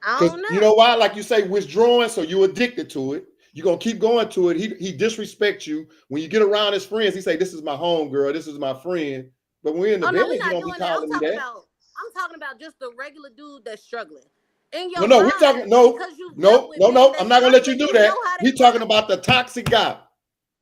Speaker 3: I
Speaker 1: Because
Speaker 3: don't
Speaker 1: you know
Speaker 3: know.
Speaker 1: why? Like you say, withdrawing, so you're addicted to it. You're gonna keep going to it. He disrespects you. When you get around his friends, he say, "This is my home girl, this is my friend." But when we're in the
Speaker 3: Oh no,
Speaker 1: bed,
Speaker 3: we're
Speaker 1: you
Speaker 3: not
Speaker 1: don't be
Speaker 3: doing that.
Speaker 1: calling me that.
Speaker 3: I'm talking about just the regular dude that's struggling. In
Speaker 1: No,
Speaker 3: your
Speaker 1: no, we're
Speaker 3: mind,
Speaker 1: talking no,
Speaker 3: because you've dealt
Speaker 1: no,
Speaker 3: with
Speaker 1: no,
Speaker 3: men
Speaker 1: no.
Speaker 3: that's
Speaker 1: I'm not gonna let you
Speaker 3: struggling,
Speaker 1: do
Speaker 3: you know
Speaker 1: that.
Speaker 3: how
Speaker 1: We
Speaker 3: they
Speaker 1: talking
Speaker 3: work.
Speaker 1: about the toxic guy.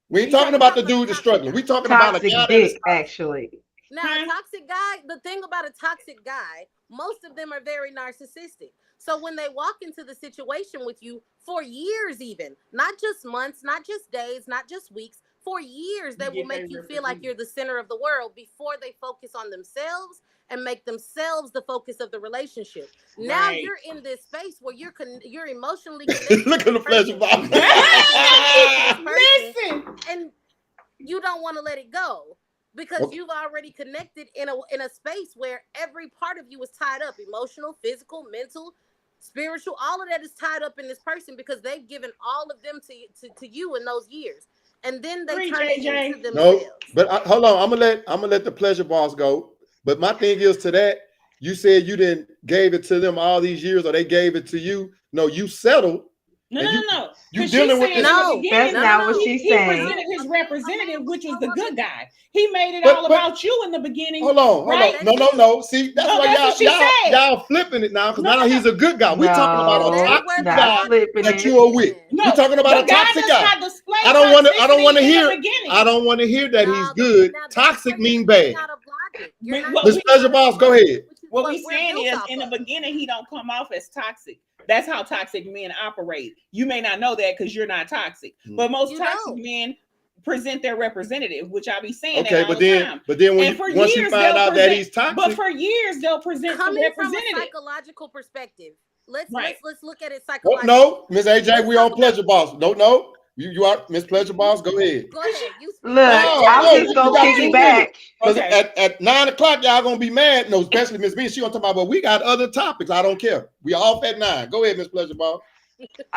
Speaker 1: We ain't
Speaker 3: You
Speaker 1: talking
Speaker 3: talking
Speaker 1: about the
Speaker 3: about the
Speaker 1: dude that's
Speaker 3: toxic
Speaker 1: struggling.
Speaker 3: guy.
Speaker 1: We talking about a
Speaker 4: Toxic
Speaker 1: guy that is
Speaker 4: dick,
Speaker 1: toxic.
Speaker 4: actually.
Speaker 3: Now, a toxic guy, the thing about a toxic guy, most of them are very narcissistic. So when they walk into the situation with you for years, even not just months, not just days, not just weeks, for years,
Speaker 2: You
Speaker 3: they will
Speaker 2: get they
Speaker 3: make you feel like
Speaker 2: represented.
Speaker 3: you're the center of the world before they focus on themselves and make themselves the focus of the relationship. Now
Speaker 2: Right.
Speaker 3: you're in this space where you're emotionally connected
Speaker 1: Look
Speaker 3: to
Speaker 1: at
Speaker 3: this
Speaker 1: the pleasure
Speaker 3: person.
Speaker 1: box.
Speaker 3: You're physically connected to this person,
Speaker 2: Listen.
Speaker 3: and you don't want to let it go because
Speaker 1: Okay.
Speaker 3: you've already connected in a space where every part of you is tied up, emotional, physical, mental, spiritual, all of that is tied up in this person because they've given all of them to you in those years, and then they
Speaker 2: Free
Speaker 3: turn it
Speaker 2: JJ.
Speaker 3: into
Speaker 1: No,
Speaker 3: themselves.
Speaker 1: but hold on. I'm gonna let the pleasure boss go. But my thing is to that. You said you didn't gave it to them all these years, or they gave it to you. No, you settled,
Speaker 2: No,
Speaker 1: and
Speaker 2: no,
Speaker 1: you
Speaker 2: no, no.
Speaker 1: you
Speaker 2: Because she's
Speaker 1: dealing with
Speaker 2: saying
Speaker 1: this.
Speaker 2: in the
Speaker 3: No,
Speaker 4: That's
Speaker 2: beginning,
Speaker 3: no, no,
Speaker 4: not what
Speaker 3: no,
Speaker 4: she's
Speaker 2: he
Speaker 4: saying.
Speaker 2: presented his
Speaker 3: no. A man
Speaker 2: representative,
Speaker 3: will
Speaker 2: which was
Speaker 3: show
Speaker 2: the
Speaker 3: up
Speaker 2: good
Speaker 3: and
Speaker 2: guy. He made it all
Speaker 1: But
Speaker 2: about you in the beginning,
Speaker 1: hold on.
Speaker 2: right?
Speaker 1: No,
Speaker 3: that's
Speaker 1: no,
Speaker 3: it.
Speaker 1: no. See, that's
Speaker 2: No,
Speaker 1: why
Speaker 2: that's what she said.
Speaker 1: y'all flipping it now because
Speaker 2: No,
Speaker 1: now
Speaker 2: no, no.
Speaker 1: he's a good guy. We talking about a
Speaker 3: That's
Speaker 4: No,
Speaker 3: where
Speaker 1: toxic
Speaker 3: the
Speaker 4: not
Speaker 1: guy
Speaker 3: logic
Speaker 4: flipping
Speaker 3: comes
Speaker 1: that
Speaker 4: it.
Speaker 1: you are with.
Speaker 3: in.
Speaker 1: We
Speaker 2: No,
Speaker 1: talking about
Speaker 2: the
Speaker 1: a
Speaker 2: guy
Speaker 1: toxic
Speaker 2: does
Speaker 1: guy.
Speaker 2: not display
Speaker 1: I don't want to. I don't
Speaker 2: toxicity
Speaker 1: want to
Speaker 2: in the
Speaker 1: hear. I
Speaker 2: beginning.
Speaker 1: don't want to hear that he's
Speaker 3: Now,
Speaker 1: good.
Speaker 3: that's
Speaker 1: Toxic
Speaker 3: where you're
Speaker 1: mean
Speaker 3: getting
Speaker 1: bad.
Speaker 3: out of logic. You're
Speaker 2: But
Speaker 3: not
Speaker 2: what
Speaker 1: Miss
Speaker 2: we
Speaker 3: getting
Speaker 1: Pleasure
Speaker 3: out of
Speaker 1: Boss, go
Speaker 3: emotion,
Speaker 1: ahead.
Speaker 3: which is
Speaker 2: what
Speaker 3: what
Speaker 2: we
Speaker 3: we're
Speaker 2: saying
Speaker 3: built
Speaker 2: is
Speaker 3: off
Speaker 2: in the
Speaker 3: of.
Speaker 2: beginning he don't come off as toxic. That's how toxic men operate. You may not know that because you're not toxic, but most
Speaker 3: You
Speaker 2: toxic
Speaker 3: don't.
Speaker 2: men present their representative, which I be saying that
Speaker 1: Okay,
Speaker 2: all
Speaker 1: but
Speaker 2: the
Speaker 1: then
Speaker 2: time.
Speaker 1: when
Speaker 2: And
Speaker 1: you
Speaker 2: for
Speaker 1: once you
Speaker 2: years
Speaker 1: find
Speaker 2: they'll
Speaker 1: out that
Speaker 2: present,
Speaker 1: he's
Speaker 2: but
Speaker 1: toxic,
Speaker 2: for years they'll present the
Speaker 3: Coming from a
Speaker 2: representative.
Speaker 3: psychological perspective, let's
Speaker 2: Right.
Speaker 3: let's let's look at it
Speaker 1: oh,
Speaker 3: psychologically.
Speaker 1: no, Miss AJ,
Speaker 3: Let's
Speaker 1: we
Speaker 3: talk
Speaker 1: on
Speaker 3: about.
Speaker 1: Pleasure Boss. Don't know. You are Miss Pleasure Boss. Go ahead.
Speaker 3: Go
Speaker 2: Cause she,
Speaker 3: ahead, you speak.
Speaker 4: Look,
Speaker 1: No,
Speaker 4: I'm
Speaker 1: no,
Speaker 4: just
Speaker 1: you
Speaker 4: gonna
Speaker 1: got 2
Speaker 4: piggyback.
Speaker 1: minutes. Because
Speaker 2: okay.
Speaker 1: at 9 o'clock, y'all gonna be mad. No, especially Miss B. She gonna talk about, but we got other topics. I don't care. We off at 9. Go ahead, Miss Pleasure Boss.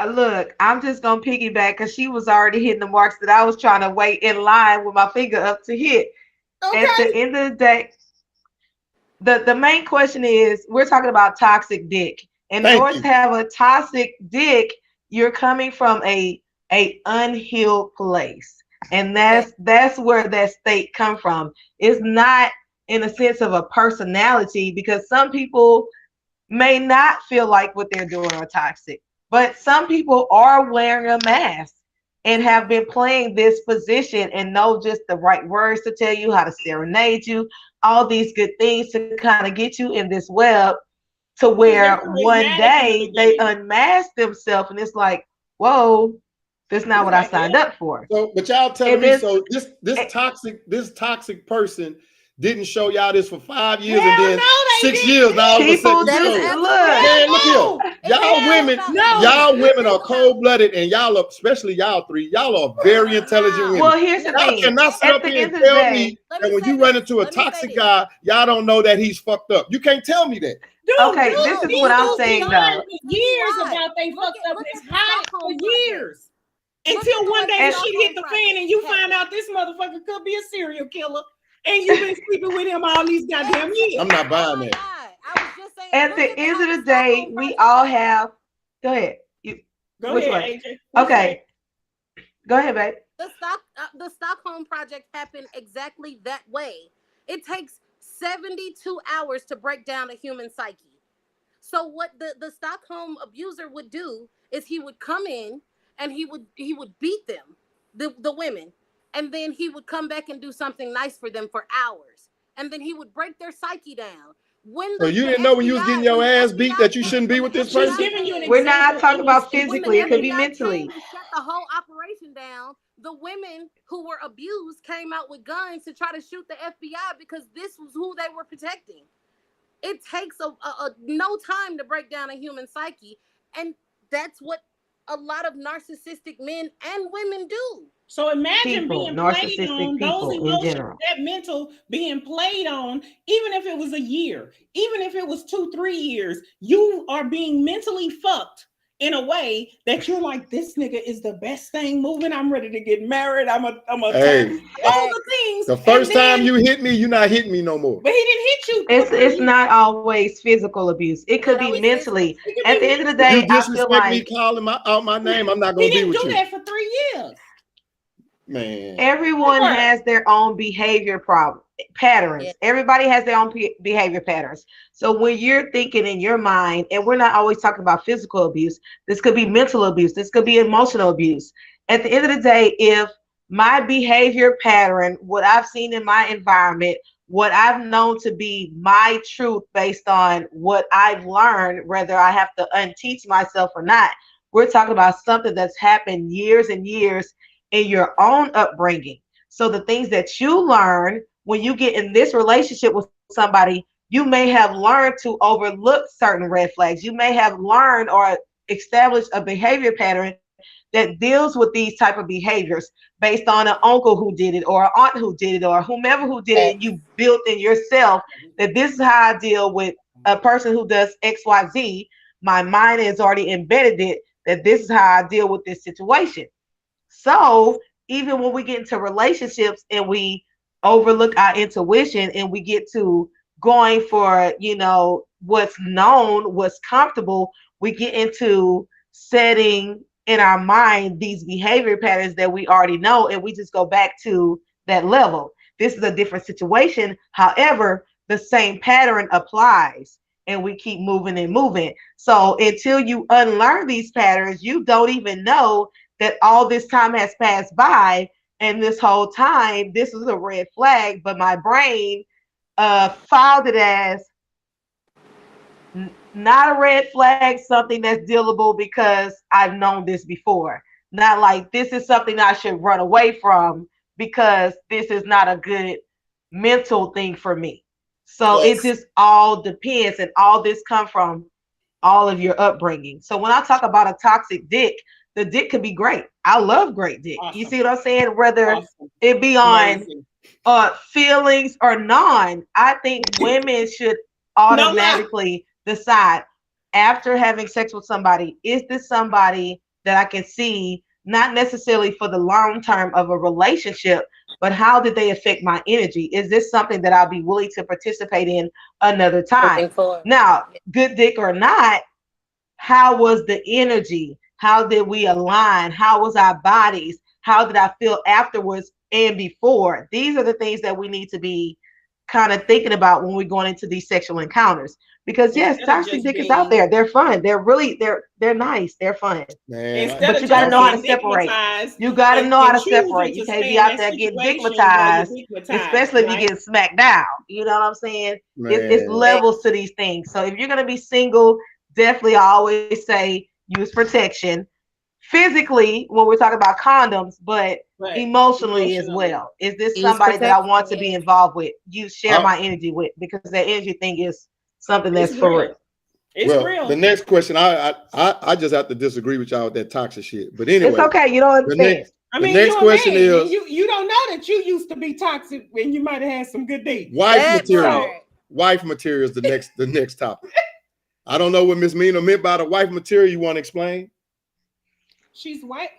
Speaker 4: Look, I'm just gonna piggyback because she was already hitting the marks that I was trying to wait in line with my finger up to hit. At
Speaker 2: Okay.
Speaker 4: the end of the day, the main question is we're talking about toxic dick. In
Speaker 1: Thank
Speaker 4: order to
Speaker 1: you.
Speaker 4: have a toxic dick, you're coming from a unhealed place. And
Speaker 3: That
Speaker 4: that's where that state come from. It's not in a sense of a personality because some people may not feel like what they're doing are toxic, but some people are wearing a mask and have been playing this position and know just the right words to tell you, how to serenade you, all these good things to kind of get you in this web to
Speaker 2: Because they're
Speaker 4: where one
Speaker 2: charismatic in the
Speaker 4: day they
Speaker 2: beginning.
Speaker 4: unmask themselves and it's like, whoa, that's not
Speaker 2: What
Speaker 4: what
Speaker 2: the
Speaker 4: I signed
Speaker 2: hell?
Speaker 4: up for.
Speaker 1: So, but y'all telling
Speaker 4: And
Speaker 1: me,
Speaker 4: then
Speaker 1: so this
Speaker 4: eh,
Speaker 1: toxic person didn't show y'all this for 5 years, and
Speaker 2: Hell
Speaker 1: then
Speaker 2: no, they
Speaker 1: 6 years. Now all of a
Speaker 2: didn't.
Speaker 1: sudden
Speaker 4: people
Speaker 1: you
Speaker 3: that is
Speaker 1: show
Speaker 4: do
Speaker 1: it.
Speaker 4: look.
Speaker 3: absolutely
Speaker 2: Hell
Speaker 1: Man, look here.
Speaker 2: no.
Speaker 3: if you
Speaker 1: Y'all
Speaker 3: think
Speaker 1: women,
Speaker 3: about
Speaker 2: No.
Speaker 1: y'all
Speaker 3: if you
Speaker 1: women
Speaker 3: think
Speaker 1: are
Speaker 3: about
Speaker 1: cold-blooded, and y'all are, especially y'all three, y'all are very intelligent
Speaker 3: now
Speaker 1: women.
Speaker 4: Well, here's the
Speaker 3: let me
Speaker 1: Y'all
Speaker 4: thing.
Speaker 1: cannot
Speaker 3: let
Speaker 1: sit
Speaker 3: me
Speaker 4: At
Speaker 1: up
Speaker 4: the
Speaker 1: here and
Speaker 4: end of the
Speaker 1: tell
Speaker 4: day,
Speaker 1: me that when you run into a
Speaker 3: let me say
Speaker 1: toxic
Speaker 3: this.
Speaker 1: guy, y'all don't know that he's fucked up. You can't tell me that.
Speaker 2: Dude,
Speaker 4: okay, this
Speaker 2: dude,
Speaker 3: No,
Speaker 4: is
Speaker 2: these
Speaker 4: what I'm
Speaker 2: dudes be
Speaker 4: saying
Speaker 3: because
Speaker 2: lying
Speaker 4: though.
Speaker 2: for
Speaker 3: tell you
Speaker 2: years
Speaker 3: why.
Speaker 2: about they fucked
Speaker 3: Look
Speaker 2: upness,
Speaker 3: at the
Speaker 2: hide it for
Speaker 3: Stockholm project.
Speaker 2: years.
Speaker 3: Look at
Speaker 2: Until
Speaker 3: the
Speaker 2: one
Speaker 3: way the
Speaker 2: day the
Speaker 4: And
Speaker 2: shit hit
Speaker 3: Stockholm
Speaker 2: the fan
Speaker 3: project
Speaker 2: and you find
Speaker 3: happened.
Speaker 2: out this motherfucker could be a serial killer and you've been sleeping with him all these goddamn
Speaker 1: I'm
Speaker 2: years.
Speaker 1: not
Speaker 3: Oh
Speaker 1: buying
Speaker 3: my
Speaker 1: that.
Speaker 3: God. I was just saying,
Speaker 4: at
Speaker 3: look
Speaker 4: the
Speaker 3: at
Speaker 4: end
Speaker 3: how
Speaker 4: of
Speaker 3: the
Speaker 4: the day,
Speaker 3: Stockholm
Speaker 4: we
Speaker 3: project
Speaker 4: all
Speaker 3: happened.
Speaker 4: have. Go ahead. You,
Speaker 2: Go
Speaker 4: which
Speaker 2: ahead,
Speaker 4: way?
Speaker 2: AJ. What you say?
Speaker 4: Okay, go ahead, babe.
Speaker 3: The Stockholm project happened exactly that way. It takes 72 hours to break down a human psyche. So what the Stockholm abuser would do is he would come in and he would beat them, the women, and then he would come back and do something nice for them for hours, and then he would break their psyche down. When
Speaker 1: So you
Speaker 3: the
Speaker 1: didn't know when you was getting
Speaker 3: FBI when
Speaker 1: your
Speaker 3: the
Speaker 1: ass beat
Speaker 3: FBI
Speaker 1: that you
Speaker 3: came
Speaker 1: shouldn't be
Speaker 3: when the
Speaker 1: with this
Speaker 2: She's
Speaker 1: person?
Speaker 3: FBI
Speaker 2: giving you an
Speaker 3: came
Speaker 4: We're not
Speaker 2: example
Speaker 4: talking
Speaker 2: of
Speaker 4: about
Speaker 3: when the
Speaker 4: physically. It could be
Speaker 3: FBI came
Speaker 4: mentally.
Speaker 3: and shut the whole operation down, the women who were abused came out with guns to try to shoot the FBI because this was who they were protecting. It takes a no time to break down a human psyche, and that's what a lot of narcissistic men and women do.
Speaker 2: So imagine
Speaker 4: People,
Speaker 2: being played
Speaker 4: narcissistic
Speaker 2: on, those
Speaker 4: people in
Speaker 2: emotions,
Speaker 4: general.
Speaker 2: that mental being played on, even if it was a year, even if it was 2-3 years, you are being mentally fucked in a way that you're like, this nigga is the best thing moving. I'm ready to get married. I'm a
Speaker 1: Hey,
Speaker 2: all the things.
Speaker 1: the first
Speaker 2: and then,
Speaker 1: time you hit me, you're not hitting me no more.
Speaker 2: but he didn't hit you.
Speaker 4: It's not always physical abuse. It could
Speaker 3: Not
Speaker 4: be
Speaker 3: always
Speaker 4: mentally.
Speaker 2: It could
Speaker 4: At
Speaker 2: be
Speaker 4: the end of the
Speaker 2: mentally.
Speaker 1: You
Speaker 4: day, I feel
Speaker 1: disrespect me
Speaker 4: like
Speaker 1: calling out my name, I'm not
Speaker 2: He
Speaker 1: gonna be
Speaker 2: didn't
Speaker 1: with
Speaker 2: do
Speaker 1: you.
Speaker 2: that for 3 years.
Speaker 1: Man.
Speaker 4: everyone
Speaker 2: Sure.
Speaker 4: has their own behavior patterns.
Speaker 3: Yeah.
Speaker 4: Everybody has their own behavior patterns. So when you're thinking in your mind, and we're not always talking about physical abuse, this could be mental abuse, this could be emotional abuse. At the end of the day, if my behavior pattern, what I've seen in my environment, what I've known to be my truth based on what I've learned, whether I have to unteach myself or not, we're talking about something that's happened years and years in your own upbringing. So the things that you learn when you get in this relationship with somebody, you may have learned to overlook certain red flags. You may have learned or established a behavior pattern that deals with these type of behaviors based on an uncle who did it or an aunt who did it or whomever who did it, and you built in yourself that this is how I deal with a person who does XYZ. My mind has already embedded it that this is how I deal with this situation. So even when we get into relationships and we overlook our intuition and we get to going for, what's known, what's comfortable, we get into setting in our mind these behavior patterns that we already know, and we just go back to that level. This is a different situation. However, the same pattern applies and we keep moving and moving. So until you unlearn these patterns, you don't even know that all this time has passed by, and this whole time this is a red flag, but my brain filed it as not a red flag, something that's dealable because I've known this before. Not like this is something I should run away from because this is not a good mental thing for me. So it
Speaker 3: Yes.
Speaker 4: just all depends, and all this come from all of your upbringing. So when I talk about a toxic dick, the dick could be great. I love great dick. You
Speaker 2: Awesome.
Speaker 4: see what I'm saying? Whether
Speaker 2: Awesome.
Speaker 4: it be on
Speaker 2: Amazing.
Speaker 4: feelings or non, I think women should
Speaker 2: No lie.
Speaker 4: automatically decide after having sex with somebody, is this somebody that I can see not necessarily for the long term of a relationship, but how did they affect my energy? Is this something that I'll be willing to participate in another time?
Speaker 3: Moving forward.
Speaker 4: Now, good dick or not, how was the energy? How did we align? How was our bodies? How did I feel afterwards and before? These are the things that we need to be kind of thinking about when we're going into these sexual encounters. Because yes,
Speaker 2: Instead of
Speaker 4: toxic
Speaker 2: just
Speaker 4: dick is out
Speaker 2: being
Speaker 4: there. They're fun. They're nice. They're fun.
Speaker 1: Man,
Speaker 2: instead
Speaker 4: But
Speaker 2: of
Speaker 4: you got to
Speaker 2: just
Speaker 4: know how to
Speaker 2: being
Speaker 4: separate.
Speaker 2: digmatized
Speaker 4: You got to know how
Speaker 2: and
Speaker 4: to
Speaker 2: choosing
Speaker 4: separate. You
Speaker 2: to
Speaker 4: can't
Speaker 2: stay
Speaker 4: be
Speaker 2: in
Speaker 4: out
Speaker 2: that
Speaker 4: there getting
Speaker 2: situation while you're
Speaker 4: digmatized,
Speaker 2: digmatized,
Speaker 4: especially if you're
Speaker 2: right?
Speaker 4: getting smacked down. You know what I'm saying? It's
Speaker 1: man.
Speaker 4: levels to these things. So if you're going to be single, definitely I always say use protection physically when we're talking about condoms, but
Speaker 2: But
Speaker 4: emotionally as
Speaker 2: emotionally,
Speaker 4: well. Is this
Speaker 3: Use
Speaker 4: somebody that I
Speaker 3: protection.
Speaker 4: want to be
Speaker 3: Yeah.
Speaker 4: involved with? You share
Speaker 1: I,
Speaker 4: my energy with, because that energy thing is something
Speaker 2: it's
Speaker 4: that's for
Speaker 2: real.
Speaker 4: real.
Speaker 2: It's
Speaker 1: well, the
Speaker 2: real.
Speaker 1: next question, I just have to disagree with y'all with that toxic shit. But
Speaker 4: It's
Speaker 1: anyway,
Speaker 4: okay. You don't
Speaker 1: the
Speaker 4: understand.
Speaker 1: next
Speaker 2: I
Speaker 1: the
Speaker 2: mean,
Speaker 1: next
Speaker 2: you're a
Speaker 1: question
Speaker 2: man, and
Speaker 1: is
Speaker 2: you don't know that you used to be toxic, and you might have had some good dates.
Speaker 1: wife
Speaker 3: That
Speaker 1: material.
Speaker 2: So
Speaker 3: part.
Speaker 1: Wife material is the next topic. I don't know what Miss Meena meant by the wife material. You want to explain?
Speaker 2: she's white.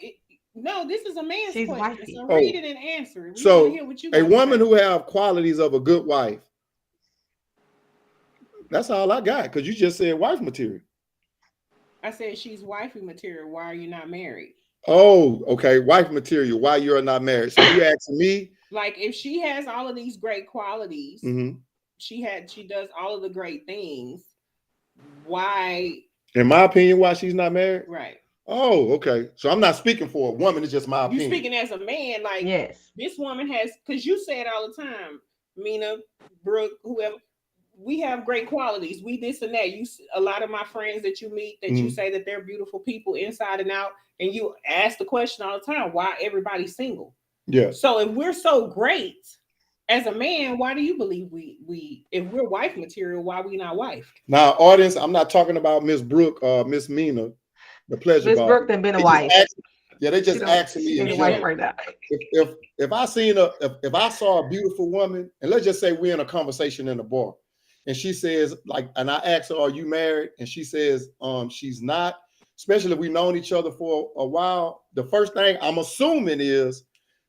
Speaker 2: No, this is a man's
Speaker 4: She's
Speaker 2: question.
Speaker 4: wifey.
Speaker 2: So
Speaker 1: Oh,
Speaker 2: read it and answer it. We want to
Speaker 1: so
Speaker 2: hear what you
Speaker 1: a
Speaker 2: got to
Speaker 1: woman
Speaker 2: say.
Speaker 1: who have qualities of a good wife. That's all I got, because you just said wife material.
Speaker 2: I said she's wifey material. Why are you not married?
Speaker 1: Oh, okay. Wife material. Why you are not married? So you asking me?
Speaker 2: Like if she has all of these great qualities,
Speaker 1: Mm-hmm.
Speaker 2: she does all of the great things. Why?
Speaker 1: In my opinion, why she's not married?
Speaker 2: Right.
Speaker 1: Oh, okay. So I'm not speaking for a woman. It's just my
Speaker 2: You
Speaker 1: opinion.
Speaker 2: speaking as a man, like
Speaker 4: Yes.
Speaker 2: this woman has, because you say it all the time, Meena, Brooke, whoever. We have great qualities. We this and that. A lot of my friends that you meet that you
Speaker 1: Mm-hmm.
Speaker 2: say that they're beautiful people inside and out, and you ask the question all the time, why everybody's single?
Speaker 1: Yeah.
Speaker 2: So if we're so great as a man, why do you believe we if we're wife material, why we not wife?
Speaker 1: Now, audience, I'm not talking about Miss Brooke or Miss Meena. The pleasure
Speaker 4: Miss
Speaker 1: boss.
Speaker 4: Brooke done been a
Speaker 1: They just
Speaker 4: wife.
Speaker 1: ask, yeah, they just asking
Speaker 4: She
Speaker 1: me in
Speaker 4: been a
Speaker 2: She
Speaker 4: wife
Speaker 2: do.
Speaker 1: general.
Speaker 4: right now.
Speaker 1: If I seen if I saw a beautiful woman, and let's just say we're in a conversation in a bar, and she says like, and I ask her, "Are you married?" And she says, she's not. Especially if we've known each other for a while, the first thing I'm assuming is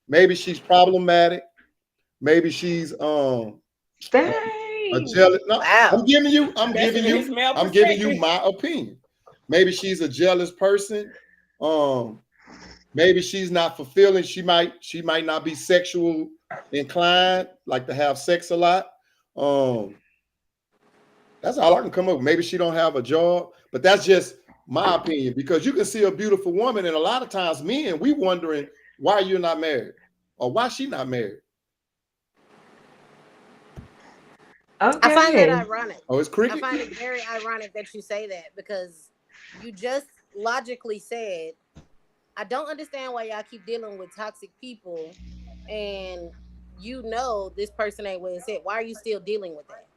Speaker 1: maybe she's problematic. Maybe she's a
Speaker 4: Dang.
Speaker 1: jealous. No,
Speaker 3: Wow.
Speaker 2: That's his male
Speaker 1: I'm giving you
Speaker 2: perspective.
Speaker 1: my opinion. Maybe she's a jealous person. Um, maybe she's not fulfilling. She might not be sexual inclined, like to have sex a lot. Um, that's all I can come up with. Maybe she don't have a job, but that's just my opinion because you can see a beautiful woman, and a lot of times men we wondering why you're not married or why she not married.
Speaker 3: I find that
Speaker 4: Okay.
Speaker 3: ironic.
Speaker 1: Oh, it's
Speaker 3: I
Speaker 1: cricket.
Speaker 3: find it very ironic that you say that because you just logically said, I don't understand why y'all keep dealing with toxic people and you know this person ain't what it said. Why are you still dealing with that?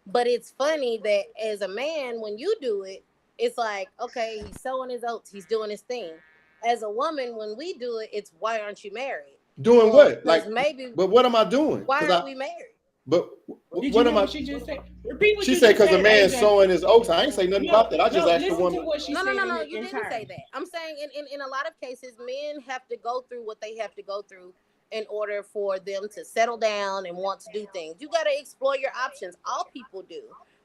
Speaker 3: But it's funny that as a man, when you do it, it's like, okay, he's sowing his oats, he's doing his thing. As a woman, when we do it, it's why aren't you married?
Speaker 1: Doing
Speaker 3: Well,
Speaker 1: what?
Speaker 3: because
Speaker 1: Like,
Speaker 3: maybe
Speaker 1: but what am I doing?
Speaker 3: why
Speaker 1: Because
Speaker 3: aren't we married?
Speaker 1: but
Speaker 2: Did you
Speaker 1: what
Speaker 2: hear
Speaker 1: am I?
Speaker 2: what she just said? Repeat what
Speaker 1: She
Speaker 2: you
Speaker 1: said
Speaker 2: just
Speaker 1: because a
Speaker 2: said,
Speaker 1: man
Speaker 2: AJ.
Speaker 1: sowing his oats. I ain't say nothing
Speaker 2: No,
Speaker 1: about that. I just
Speaker 2: no,
Speaker 1: asked the
Speaker 2: listen to
Speaker 1: woman.
Speaker 2: what she
Speaker 3: No, no,
Speaker 2: said
Speaker 3: no,
Speaker 2: in
Speaker 3: no.
Speaker 2: its
Speaker 3: You didn't say
Speaker 2: entirety.
Speaker 3: that. I'm saying in a lot of cases, men have to go through what they have to go through in order for them to settle down and want to do things. You got to explore your options. All people do.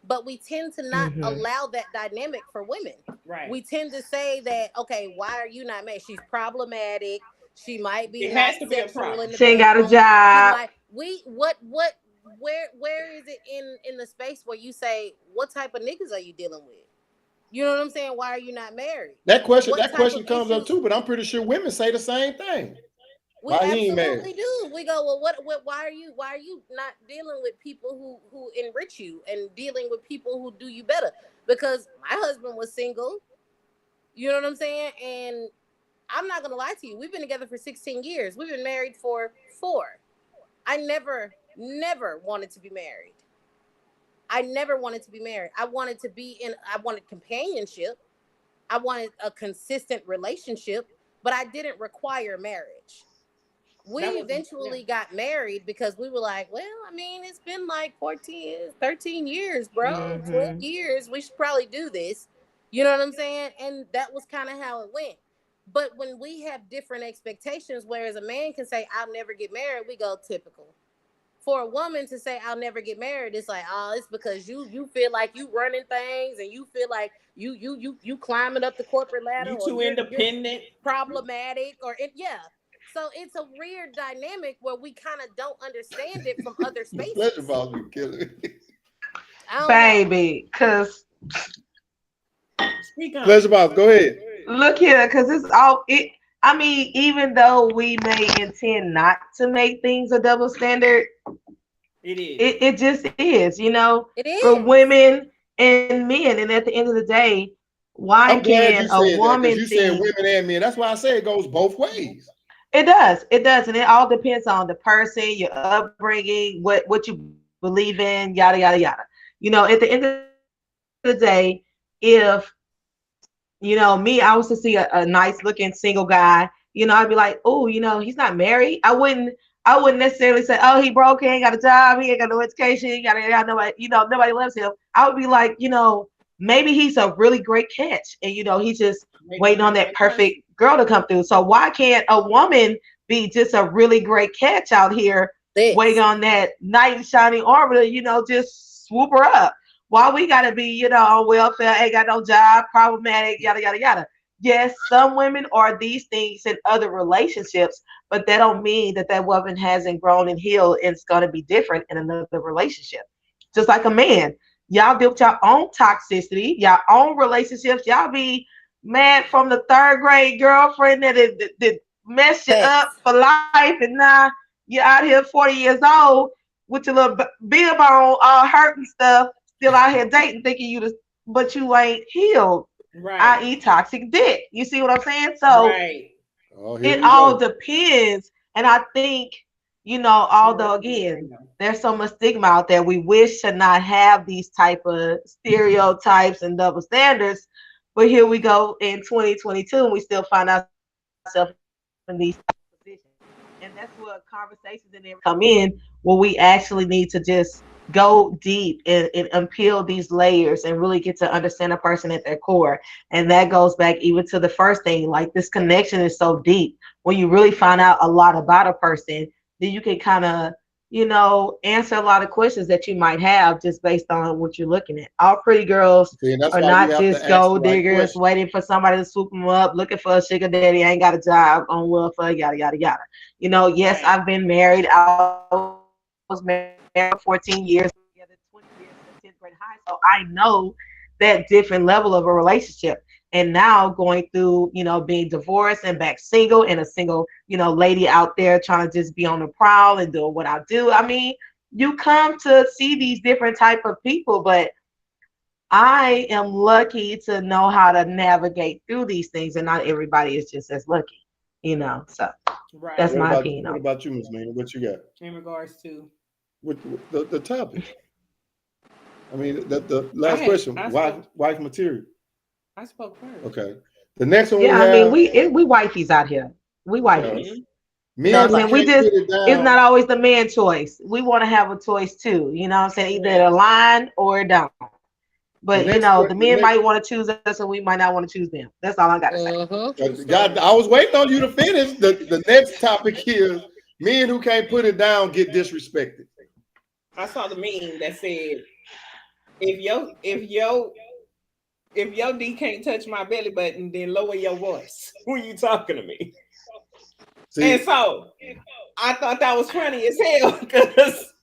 Speaker 3: But we tend to not
Speaker 4: Mm-hmm.
Speaker 3: allow that dynamic for women.
Speaker 2: Right.
Speaker 3: We tend to say that, okay, why are you not married? She's problematic. She might be
Speaker 2: It
Speaker 3: not
Speaker 2: has to be a
Speaker 3: sexual in
Speaker 2: problem.
Speaker 3: the
Speaker 4: She ain't got a
Speaker 3: bedroom. She
Speaker 4: job.
Speaker 3: might where is it in the space where you say what type of niggas are you dealing with? You know what I'm saying? Why are you not married?
Speaker 1: That question,
Speaker 3: What
Speaker 1: that
Speaker 3: type of
Speaker 1: question comes up
Speaker 3: issues?
Speaker 1: too, but I'm pretty sure women say the same thing.
Speaker 3: We
Speaker 1: Why he ain't married?
Speaker 3: absolutely do. We go, well, what why are you not dealing with people who enrich you and dealing with people who do you better? Because my husband was single, you know what I'm saying? And I'm not gonna lie to you. We've been together for 16 years. We've been married for 4. I never wanted to be married. I never wanted to be married. I wanted companionship. I wanted a consistent relationship, but I didn't require marriage. We
Speaker 2: That was yeah.
Speaker 3: eventually got married because we were like, well, I mean, it's been like 14 years, 13 years, bro, 12
Speaker 4: Mm-hmm.
Speaker 3: years. We should probably do this. You know what I'm saying? And that was kind of how it went. But when we have different expectations, whereas a man can say, I'll never get married, we go typical. For a woman to say I'll never get married, it's like, oh, it's because you feel like you running things and you feel like you climbing up the corporate ladder,
Speaker 2: You
Speaker 3: or
Speaker 2: too
Speaker 3: you're
Speaker 2: independent.
Speaker 3: problematic, or it, yeah. So it's a weird dynamic where we kind of don't understand it from other
Speaker 1: The pleasure
Speaker 3: spaces.
Speaker 1: ball be killing me.
Speaker 3: I don't know.
Speaker 4: Baby, cause
Speaker 2: Speak on
Speaker 1: Pleasure
Speaker 2: it.
Speaker 1: boss, go ahead.
Speaker 4: look here, cause it's all it. I mean, even though we may intend not to make things a double standard,
Speaker 2: It is.
Speaker 4: it just is,
Speaker 3: It
Speaker 4: for
Speaker 3: is.
Speaker 4: women and men. And at the end of the day, why
Speaker 1: I'm glad
Speaker 4: can
Speaker 1: you
Speaker 4: a
Speaker 1: said that because
Speaker 4: woman
Speaker 1: you said
Speaker 4: think
Speaker 1: women and men. That's why I say it goes both ways.
Speaker 4: it does? It does, and it all depends on the person, your upbringing, what you believe in, yada yada yada. At the end of the day, if me, I was to see a nice looking single guy, I'd be like, oh, he's not married. I wouldn't necessarily say, oh, he broke, he ain't got a job, he ain't got no education, he got nobody, nobody loves him. I would be like, maybe he's a really great catch, and he's just
Speaker 2: Waiting on
Speaker 4: waiting on
Speaker 2: that
Speaker 4: that
Speaker 2: right person.
Speaker 4: perfect girl to come through. So why can't a woman be just a really great catch out here waiting
Speaker 3: This.
Speaker 4: on that knight in shining armor to, just swoop her up? Why we gotta be, on welfare, ain't got no job, problematic, yada yada yada. Yes, some women are these things in other relationships, but that don't mean that that woman hasn't grown and healed and it's gonna be different in another relationship. Just like a man, y'all deal with your own toxicity, your own relationships. Y'all be mad from the third grade girlfriend that messed you up
Speaker 3: Facts.
Speaker 4: for life, and now you're out here 40 years old with your little bib on, all hurt and stuff, still out here dating, thinking but you ain't healed,
Speaker 2: Right.
Speaker 4: i.e., toxic dick. You see what I'm saying? So
Speaker 2: Right.
Speaker 1: Oh, here
Speaker 4: it
Speaker 1: we
Speaker 4: all
Speaker 1: go.
Speaker 4: depends. And I think, although again, there's so much stigma out there, we wish to not have these type of stereotypes and double standards. But here we go in 2022, and we still find ourselves in these positions. And that's what conversations and everything come in, where we actually need to just go deep and peel these layers and really get to understand a person at their core. And that goes back even to the first thing, like this connection is so deep. When you really find out a lot about a person, then you can kind of, answer a lot of questions that you might have just based on what you're looking at. All pretty girls
Speaker 1: See, and that's
Speaker 4: are
Speaker 1: why you
Speaker 4: not
Speaker 1: have to
Speaker 4: just
Speaker 1: ask the
Speaker 4: gold
Speaker 1: right
Speaker 4: diggers
Speaker 1: question.
Speaker 4: waiting for somebody to swoop them up, looking for a sugar daddy, ain't got a job, on welfare, yada, yada, yada. Yes,
Speaker 2: Right.
Speaker 4: I've been married. I was married for 14 years, together 20 years in 10th grade high. So I know that different level of a relationship. And now going through, being divorced and back single and a single, lady out there trying to just be on the prowl and doing what I do. I mean, you come to see these different type of people, but I am lucky to know how to navigate through these things, and not everybody is just as lucky. So that's
Speaker 2: Right.
Speaker 4: my opinion
Speaker 1: What
Speaker 4: on
Speaker 1: about you, Miss Meena? What you got?
Speaker 2: In regards to,
Speaker 1: With the topic? I mean, the
Speaker 2: I
Speaker 1: last
Speaker 2: had
Speaker 1: question.
Speaker 2: I
Speaker 1: Wife
Speaker 2: spoke
Speaker 1: wife material.
Speaker 2: I spoke first.
Speaker 1: Okay. The next one we
Speaker 4: Yeah, I mean,
Speaker 1: have.
Speaker 4: we wifeys out here. We
Speaker 1: Okay.
Speaker 4: wifeys.
Speaker 2: Hmm.
Speaker 4: You know what
Speaker 1: Men
Speaker 4: I'm
Speaker 1: who
Speaker 4: saying?
Speaker 3: Never.
Speaker 4: We
Speaker 1: can't
Speaker 4: just
Speaker 1: put it
Speaker 4: it's not
Speaker 1: down.
Speaker 4: always the man choice. We want to have a choice too. You know what I'm saying? Either it
Speaker 2: Correct.
Speaker 4: align or it don't. But
Speaker 1: The next
Speaker 4: the men
Speaker 1: the
Speaker 4: might want to choose us and we might not want to choose them. That's all I gotta say.
Speaker 3: Mm-hmm.
Speaker 2: True
Speaker 1: God,
Speaker 2: story.
Speaker 1: I was waiting on you to finish. The next topic is men who can't put it down get disrespected.
Speaker 2: I saw the meme that said, if your D can't touch my belly button, then lower your voice when you talking to me. And
Speaker 1: See,
Speaker 2: so I thought that was funny as hell because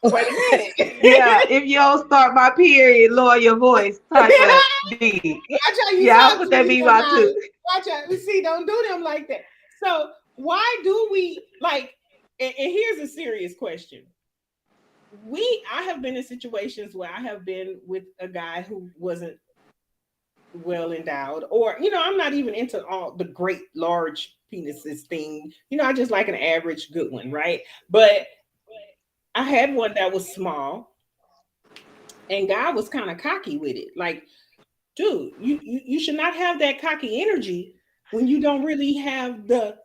Speaker 2: wait a
Speaker 4: Yeah,
Speaker 2: minute.
Speaker 4: if you don't start my period, lower your voice type of D.
Speaker 2: Watch how
Speaker 4: Yeah,
Speaker 2: you
Speaker 4: I'll
Speaker 2: talk
Speaker 4: put
Speaker 2: to
Speaker 4: that
Speaker 2: me
Speaker 4: be my
Speaker 2: sometimes.
Speaker 4: too.
Speaker 2: Watch out. See, don't do them like that. So why do we like? And here's a serious question. I have been in situations where I have been with a guy who wasn't well endowed, or I'm not even into all the great large penises thing. I just like an average good one, right? But I had one that was small, and guy was kind of cocky with it. Like, dude, you should not have that cocky energy when you don't really have the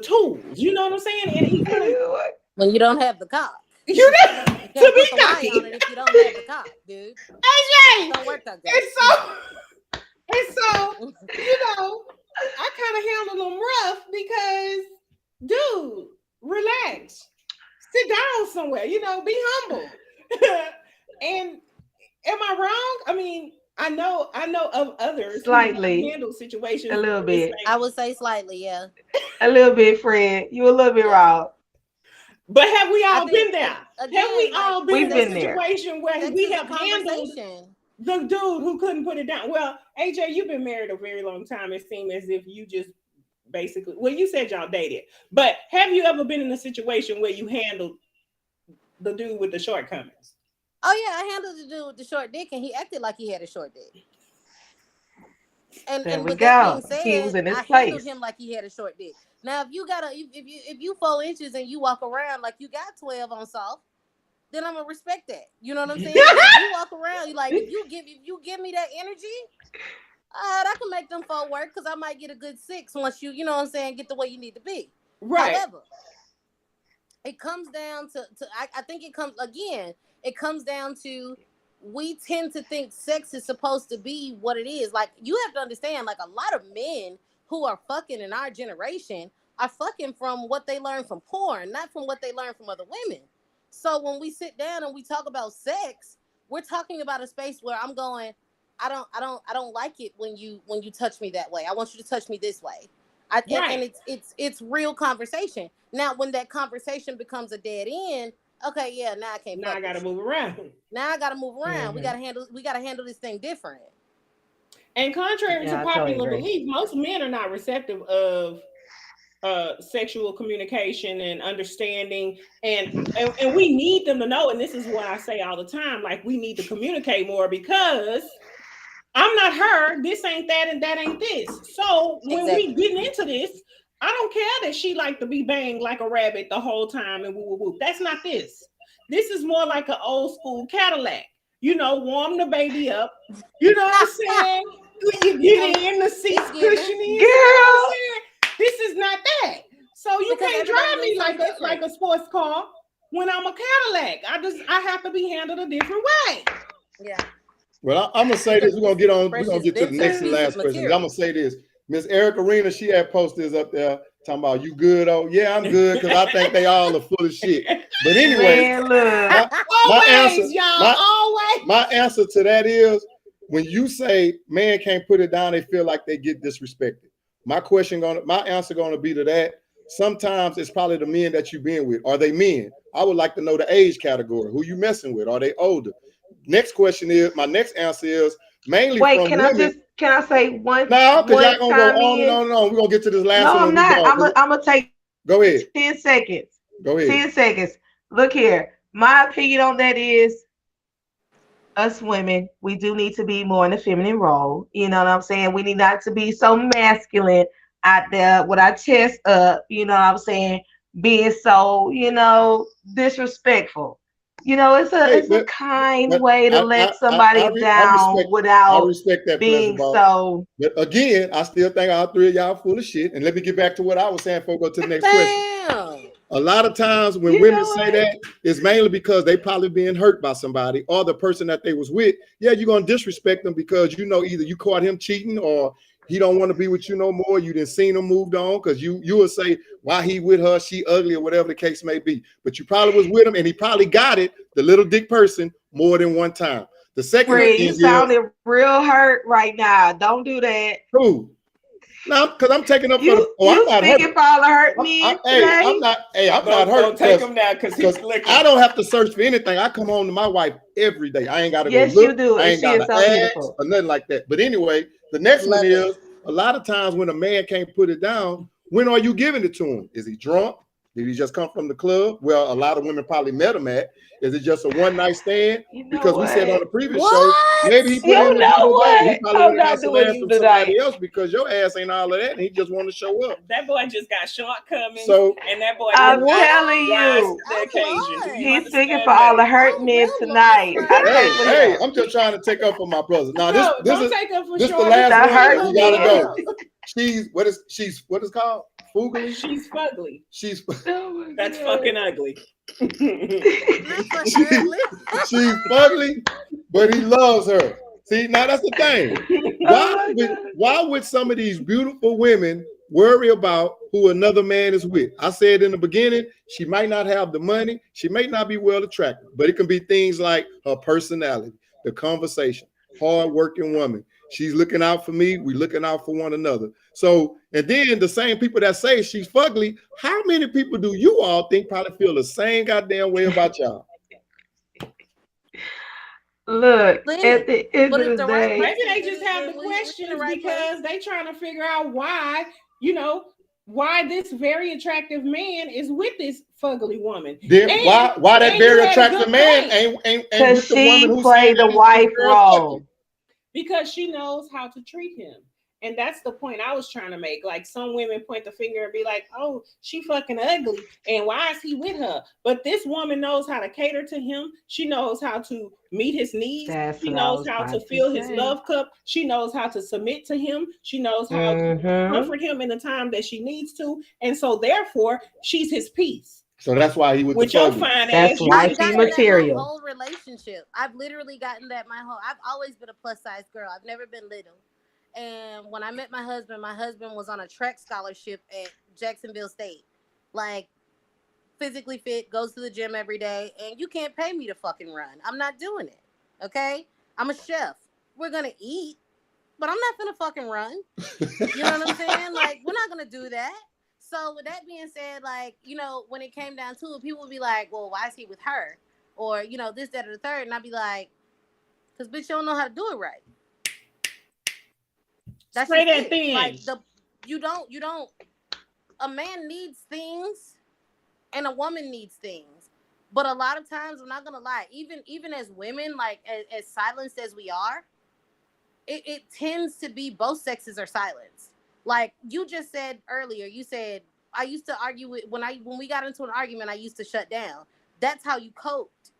Speaker 2: tools. You know what I'm saying? And he kind of
Speaker 3: When you don't have the cock.
Speaker 2: you know
Speaker 3: You
Speaker 2: to
Speaker 3: can't
Speaker 2: be
Speaker 3: put the Y on
Speaker 2: cocky.
Speaker 3: it if you don't have the cock, dude.
Speaker 2: AJ.
Speaker 3: Don't work that
Speaker 2: And
Speaker 3: great.
Speaker 2: so you know, I kind of handle them rough because, dude, relax, sit down somewhere. Be humble. And am I wrong? I mean, I know of others who have
Speaker 4: Slightly,
Speaker 2: handled
Speaker 4: a
Speaker 2: situations
Speaker 4: little
Speaker 2: the
Speaker 4: bit,
Speaker 3: I
Speaker 2: same.
Speaker 3: would say slightly, yeah.
Speaker 4: a little bit, Fred. You a little bit
Speaker 3: Yeah.
Speaker 4: raw.
Speaker 2: But have we
Speaker 3: I
Speaker 2: all
Speaker 3: think
Speaker 2: been there? Have we
Speaker 3: again, like
Speaker 2: all been
Speaker 4: We've
Speaker 2: in a
Speaker 4: been there.
Speaker 2: situation where
Speaker 3: sex
Speaker 2: we
Speaker 3: is a
Speaker 2: have handled
Speaker 3: conversation.
Speaker 2: the dude who couldn't put it down? Well, AJ, you've been married a very long time. It seemed as if you just basically, well, you said y'all dated, but have you ever been in a situation where you handled the dude with the shortcomings?
Speaker 3: Oh yeah, I handled the dude with the short dick and he acted like he had a short dick. And
Speaker 4: There
Speaker 3: and
Speaker 4: we
Speaker 3: with that being
Speaker 4: go. He was
Speaker 3: said,
Speaker 4: in his
Speaker 3: I handled
Speaker 4: place.
Speaker 3: him like he had a short dick. Now if you 4 inches and you walk around like you got 12 on soft, then I'm gonna respect that. You know what I'm saying? But if you walk around, you like if you give me that energy, that can make them four work because I might get a good six once you know what I'm saying, get the way you need to be.
Speaker 2: Right,
Speaker 3: However, it comes down to I think it comes down to we tend to think sex is supposed to be what it is. Like you have to understand, like a lot of men who are fucking in our generation are fucking from what they learn from porn, not from what they learn from other women. So when we sit down and we talk about sex, we're talking about a space where I'm going, I don't like it when you touch me that way. I want you to touch me this way. And
Speaker 2: right.
Speaker 3: it's real conversation. Now, when that conversation becomes a dead end, okay, yeah, now I can't
Speaker 2: Now I
Speaker 3: fuck
Speaker 2: got to
Speaker 3: with you.
Speaker 2: move around.
Speaker 3: Now I gotta move around.
Speaker 4: Hmm.
Speaker 3: We gotta handle this thing different.
Speaker 2: And contrary to
Speaker 4: Yeah, I totally
Speaker 2: popular
Speaker 4: agree.
Speaker 2: belief, most men are not receptive of sexual communication and understanding, and we need them to know. And this is what I say all the time: like we need to communicate more because I'm not her. This ain't that, and that ain't this. So when we
Speaker 3: Exactly.
Speaker 2: getting into this, I don't care that she like to be banged like a rabbit the whole time and woo woo woo. That's not this. This is more like an old school Cadillac. Warm the baby up. You know what I'm saying? you get in, the seat's
Speaker 3: It's given.
Speaker 2: cushiony. You know what
Speaker 4: Girl.
Speaker 2: I'm saying? This is not that. So you
Speaker 3: Because
Speaker 2: can't
Speaker 3: everybody
Speaker 2: drive me
Speaker 3: needs
Speaker 2: like
Speaker 3: something
Speaker 2: like a sports car when I'm a Cadillac. I have to be handled a different way.
Speaker 3: Yeah.
Speaker 1: Well, I'm gonna say this.
Speaker 3: Because
Speaker 1: We're gonna
Speaker 3: this
Speaker 1: get
Speaker 3: is
Speaker 1: on. We're gonna
Speaker 3: precious
Speaker 1: get to the
Speaker 3: vintage
Speaker 1: next and
Speaker 3: piece of
Speaker 1: last question. I'm
Speaker 3: material.
Speaker 1: gonna say this. Miss Erica Rena, she had posters up there talking about you good. Oh yeah, I'm good because I think they all are full of shit. But anyway,
Speaker 4: Man, look.
Speaker 1: my answer,
Speaker 2: Always, y'all.
Speaker 1: my
Speaker 2: Always.
Speaker 1: my answer to that is when you say man can't put it down, they feel like they get disrespected. My answer gonna be to that. Sometimes it's probably the men that you been with. Are they men? I would like to know the age category. Who you messing with? Are they older? Next question is my next answer is mainly
Speaker 4: Wait,
Speaker 1: from women.
Speaker 4: can I say one
Speaker 1: No, because y'all gonna go
Speaker 4: time
Speaker 1: on and
Speaker 4: in?
Speaker 1: on and on. We're gonna get to this last
Speaker 4: No,
Speaker 1: one
Speaker 4: I'm
Speaker 1: and we
Speaker 4: not.
Speaker 1: go.
Speaker 4: I'm gonna take
Speaker 1: Go ahead.
Speaker 4: 10 seconds.
Speaker 1: Go ahead.
Speaker 4: 10 seconds. Look here. My opinion on that is us women, we do need to be more in the feminine role. You know what I'm saying? We need not to be so masculine out there with our chest up, you know what I'm saying? Being so, disrespectful.
Speaker 1: Hey,
Speaker 4: It's a kind
Speaker 1: but
Speaker 4: way to let somebody down
Speaker 1: I
Speaker 4: without
Speaker 1: respect that pleasure,
Speaker 4: being
Speaker 1: boss.
Speaker 4: so.
Speaker 1: But again, I still think all three of y'all full of shit. And let me get back to what I was saying before we go to the next question.
Speaker 3: Damn.
Speaker 1: A lot of times when
Speaker 4: You
Speaker 1: women
Speaker 4: know
Speaker 1: say
Speaker 4: what?
Speaker 1: that, it's mainly because they probably being hurt by somebody or the person that they was with. Yeah, you're gonna disrespect them because you know either you caught him cheating or he don't want to be with you no more. You didn't seen him moved on because you will say why he with her, she ugly or whatever the case may be. But you probably was with him and he probably got it, the little dick person, more than one time. The second
Speaker 4: Fred,
Speaker 1: thing
Speaker 4: you
Speaker 1: is
Speaker 4: sounded real hurt right now. Don't do that.
Speaker 1: who? No, because I'm taking up for the.
Speaker 4: You
Speaker 1: Oh, I'm
Speaker 4: you
Speaker 1: not hurt.
Speaker 4: speaking for all the hurt men
Speaker 1: Hey,
Speaker 4: today?
Speaker 1: I'm not. Hey, I'm not
Speaker 2: Don't
Speaker 1: hurt
Speaker 2: take him now because he's flicking.
Speaker 1: I don't have to search for anything. I come home to my wife every day. I ain't got to go
Speaker 4: Yes, you
Speaker 1: look.
Speaker 4: do,
Speaker 1: I
Speaker 4: and
Speaker 1: ain't
Speaker 4: she
Speaker 1: got
Speaker 4: is
Speaker 1: to
Speaker 4: so
Speaker 1: ask
Speaker 4: beautiful.
Speaker 1: or nothing like that. But anyway, the next one
Speaker 3: Love it.
Speaker 1: is a lot of times when a man can't put it down, when are you giving it to him? Is he drunk? Did he just come from the club? Well, a lot of women probably met him at. Is it just a one night stand?
Speaker 4: You know
Speaker 1: Because we said on
Speaker 4: what?
Speaker 1: the previous show,
Speaker 3: What?
Speaker 1: maybe he put in
Speaker 4: You
Speaker 1: a good
Speaker 4: know
Speaker 1: day. He
Speaker 4: what?
Speaker 1: probably
Speaker 4: I'm
Speaker 1: would have got
Speaker 4: not
Speaker 1: some
Speaker 4: doing
Speaker 1: ass
Speaker 4: you
Speaker 1: from
Speaker 4: tonight.
Speaker 1: somebody else because your ass ain't all of that, and he just want to show up.
Speaker 2: That boy just got shortcomings,
Speaker 1: So
Speaker 2: and that boy did
Speaker 4: I'm
Speaker 2: not
Speaker 4: telling
Speaker 2: rise
Speaker 4: you,
Speaker 2: to the
Speaker 3: Oh
Speaker 2: occasion. Do you
Speaker 3: Lord.
Speaker 4: he's speaking for
Speaker 2: understand
Speaker 4: all
Speaker 2: that?
Speaker 4: the hurt
Speaker 3: Oh
Speaker 4: men
Speaker 3: real lost
Speaker 4: tonight. I
Speaker 3: right
Speaker 1: hey,
Speaker 4: can't
Speaker 3: now.
Speaker 1: hey,
Speaker 4: believe
Speaker 1: I'm just trying to take up for my brother. Now
Speaker 2: No,
Speaker 1: this
Speaker 2: don't
Speaker 1: is
Speaker 2: take up for
Speaker 1: this the
Speaker 2: Shorty.
Speaker 1: last
Speaker 4: the
Speaker 1: one,
Speaker 4: hurt
Speaker 1: and we
Speaker 2: Take up for
Speaker 1: gotta
Speaker 4: men.
Speaker 1: go.
Speaker 2: us.
Speaker 1: She's what is called? Fugly?
Speaker 2: She's fugly.
Speaker 1: She's
Speaker 4: Oh my
Speaker 2: That's
Speaker 4: God.
Speaker 2: fucking ugly.
Speaker 3: Not fucking
Speaker 1: she,
Speaker 3: ugly.
Speaker 1: she's fugly, but he loves her. See, now that's the thing.
Speaker 4: Oh my God.
Speaker 1: Why would some of these beautiful women worry about who another man is with? I said in the beginning, she might not have the money, she may not be well attractive, but it can be things like her personality, the conversation, hard-working woman. She's looking out for me, we looking out for one another. So, and then the same people that say she's fugly, how many people do you all think probably feel the same goddamn way about y'all?
Speaker 4: Look, at
Speaker 3: Listen,
Speaker 4: the end
Speaker 3: but
Speaker 4: of
Speaker 3: if
Speaker 4: the
Speaker 3: the right
Speaker 4: day,
Speaker 2: Maybe
Speaker 3: person,
Speaker 2: they just have the
Speaker 3: then we in the
Speaker 2: questions
Speaker 3: right place.
Speaker 2: because they trying to figure out why, why this very attractive man is with this fugly woman.
Speaker 1: Then why that
Speaker 2: And you
Speaker 1: very
Speaker 2: had a
Speaker 1: attractive
Speaker 2: good
Speaker 1: man
Speaker 2: point.
Speaker 1: ain't
Speaker 4: because
Speaker 1: with the woman
Speaker 4: she
Speaker 1: who's saying
Speaker 4: played the
Speaker 1: that this
Speaker 4: wife
Speaker 1: girl's ugly?
Speaker 4: role.
Speaker 2: Because she knows how to treat him. And that's the point I was trying to make. Like some women point the finger and be like, oh, she fucking ugly. And why is he with her? But this woman knows how to cater to him. She knows how to meet his needs.
Speaker 4: That's
Speaker 2: She
Speaker 4: what I
Speaker 2: knows
Speaker 4: was
Speaker 2: how to
Speaker 4: about to
Speaker 2: fill his
Speaker 4: say.
Speaker 2: love cup. She knows how to submit to him. She knows how to
Speaker 4: Mm-hmm.
Speaker 2: comfort him in the time that she needs to. And so therefore, she's his peace.
Speaker 1: So that's why he with the
Speaker 2: With your
Speaker 1: fugly.
Speaker 2: fine
Speaker 4: That's
Speaker 2: ass, you
Speaker 3: I've
Speaker 2: with
Speaker 4: wifey
Speaker 3: gotten that my
Speaker 4: material.
Speaker 3: whole relationship. I've literally gotten that my whole. I've always been a plus size girl. I've never been little. And when I met my husband was on a track scholarship at Jacksonville State. Like physically fit, goes to the gym every day, and you can't pay me to fucking run. I'm not doing it. Okay? I'm a chef. We're gonna eat, but I'm not gonna fucking run. You know what I'm saying? Like, we're not gonna do that. So with that being said, like, when it came down to it, people would be like, well, why is he with her? Or, this, that, or the third. And I'd be like, because bitch, you don't know how to do it right. That's
Speaker 2: spray
Speaker 3: just
Speaker 2: that
Speaker 3: it.
Speaker 2: thin.
Speaker 3: Like you don't a man needs things and a woman needs things. But a lot of times, I'm not gonna lie, even as women, like as silenced as we are, it tends to be both sexes are silenced. Like you just said earlier, you said I used to argue with when we got into an argument, I used to shut down. That's how you coped.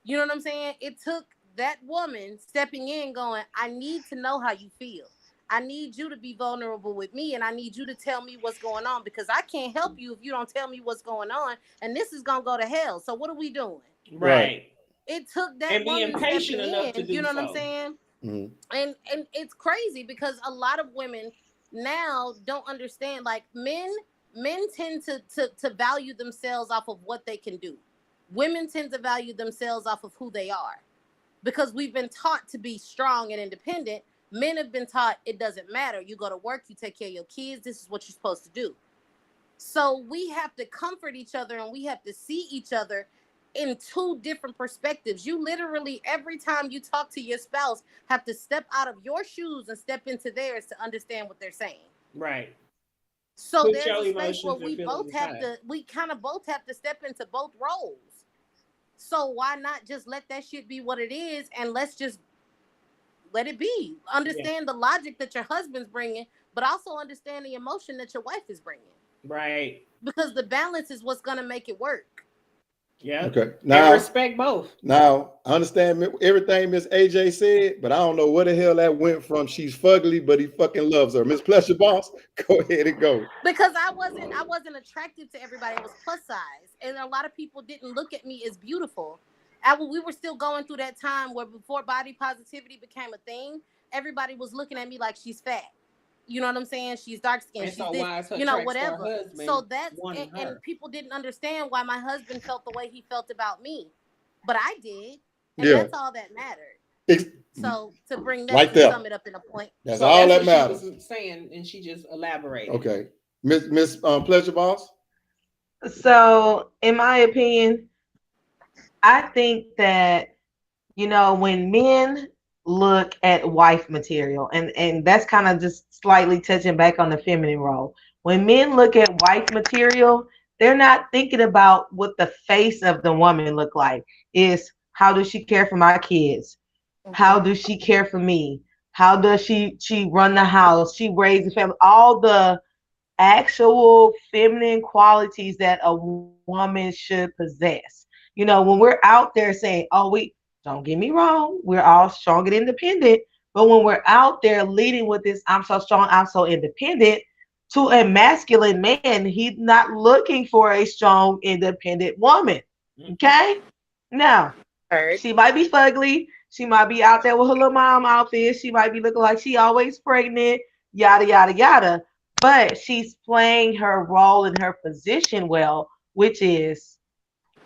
Speaker 3: You know what I'm saying? It took that woman stepping in going, I need to know how you feel. I need you to be vulnerable with me, and I need you to tell me what's going on, because I can't help you if you don't tell me what's going on, and this is going to go to hell. So what are we doing?
Speaker 1: Right.
Speaker 2: Right.
Speaker 3: It took that
Speaker 2: And being
Speaker 3: woman
Speaker 2: patient
Speaker 3: stepping
Speaker 2: enough to
Speaker 3: in, you
Speaker 2: do
Speaker 3: know what I'm
Speaker 2: so.
Speaker 3: saying?
Speaker 1: Mhm.
Speaker 3: And it's crazy because a lot of women now don't understand, like men tend to value themselves off of what they can do. Women tend to value themselves off of who they are, because we've been taught to be strong and independent. Men have been taught it doesn't matter. You go to work, you take care of your kids, this is what you're supposed to do. So we have to comfort each other, and we have to see each other in two different perspectives. You literally, every time you talk to your spouse, have to step out of your shoes and step into theirs to understand what they're saying.
Speaker 2: Right.
Speaker 3: So
Speaker 2: Put
Speaker 3: there's
Speaker 2: your
Speaker 3: a space where
Speaker 2: emotions and feelings aside.
Speaker 3: we kind of both have to step into both roles. So why not just let that shit be what it is, and let's just let it be.
Speaker 2: Yeah.
Speaker 3: Understand the logic that your husband's bringing, but also understand the emotion that your wife is bringing.
Speaker 2: Right.
Speaker 3: Because the balance is what's going to make it work.
Speaker 2: Yeah.
Speaker 1: Okay.
Speaker 2: And respect both.
Speaker 1: Now, I understand everything Miss AJ said, but I don't know where the hell that went from. She's fugly, but he fucking loves her. Miss Pleasure Boss, go ahead and go.
Speaker 3: Because I wasn't attractive to everybody. I was plus size, and a lot of people didn't look at me as beautiful. We were still going through that time where, before body positivity became a thing, everybody was looking at me like she's fat. You know what I'm saying? She's dark skinned.
Speaker 2: And
Speaker 3: She's
Speaker 2: so
Speaker 3: this,
Speaker 2: why is her tracks to her
Speaker 3: whatever. So
Speaker 2: husband
Speaker 3: that's,
Speaker 2: wanting
Speaker 3: and
Speaker 2: her?
Speaker 3: people didn't understand why my husband felt the way he felt about me, but I did, and
Speaker 1: Yeah.
Speaker 3: that's all that mattered.
Speaker 1: Ex-
Speaker 3: So to bring that
Speaker 1: Right
Speaker 3: to
Speaker 1: there.
Speaker 3: sum it up in a point.
Speaker 1: That's
Speaker 2: So
Speaker 1: all
Speaker 2: that's
Speaker 1: that
Speaker 2: what she
Speaker 1: matters.
Speaker 2: was saying, and she just elaborated.
Speaker 1: Okay. Miss Pleasure Boss?
Speaker 4: So, in my opinion, I think that, when men look at wife material, and that's kind of just slightly touching back on the feminine role. When men look at wife material, they're not thinking about what the face of the woman look like. Is how does she care for my kids? How
Speaker 3: Mm-hmm.
Speaker 4: does she care for me? How does she run the house? She raise the family. All the actual feminine qualities that a woman should possess. When we're out there saying, oh, we don't get me wrong, we're all strong and independent. But when we're out there leading with this, I'm so strong, I'm so independent, to a masculine man, he's not looking for a strong, independent woman.
Speaker 2: Mm-hmm.
Speaker 4: Okay? Now,
Speaker 3: Heard.
Speaker 4: she might be fugly. She might be out there with her little mom outfit. She might be looking like she always pregnant, yada, yada, yada. But she's playing her role in her position well, which is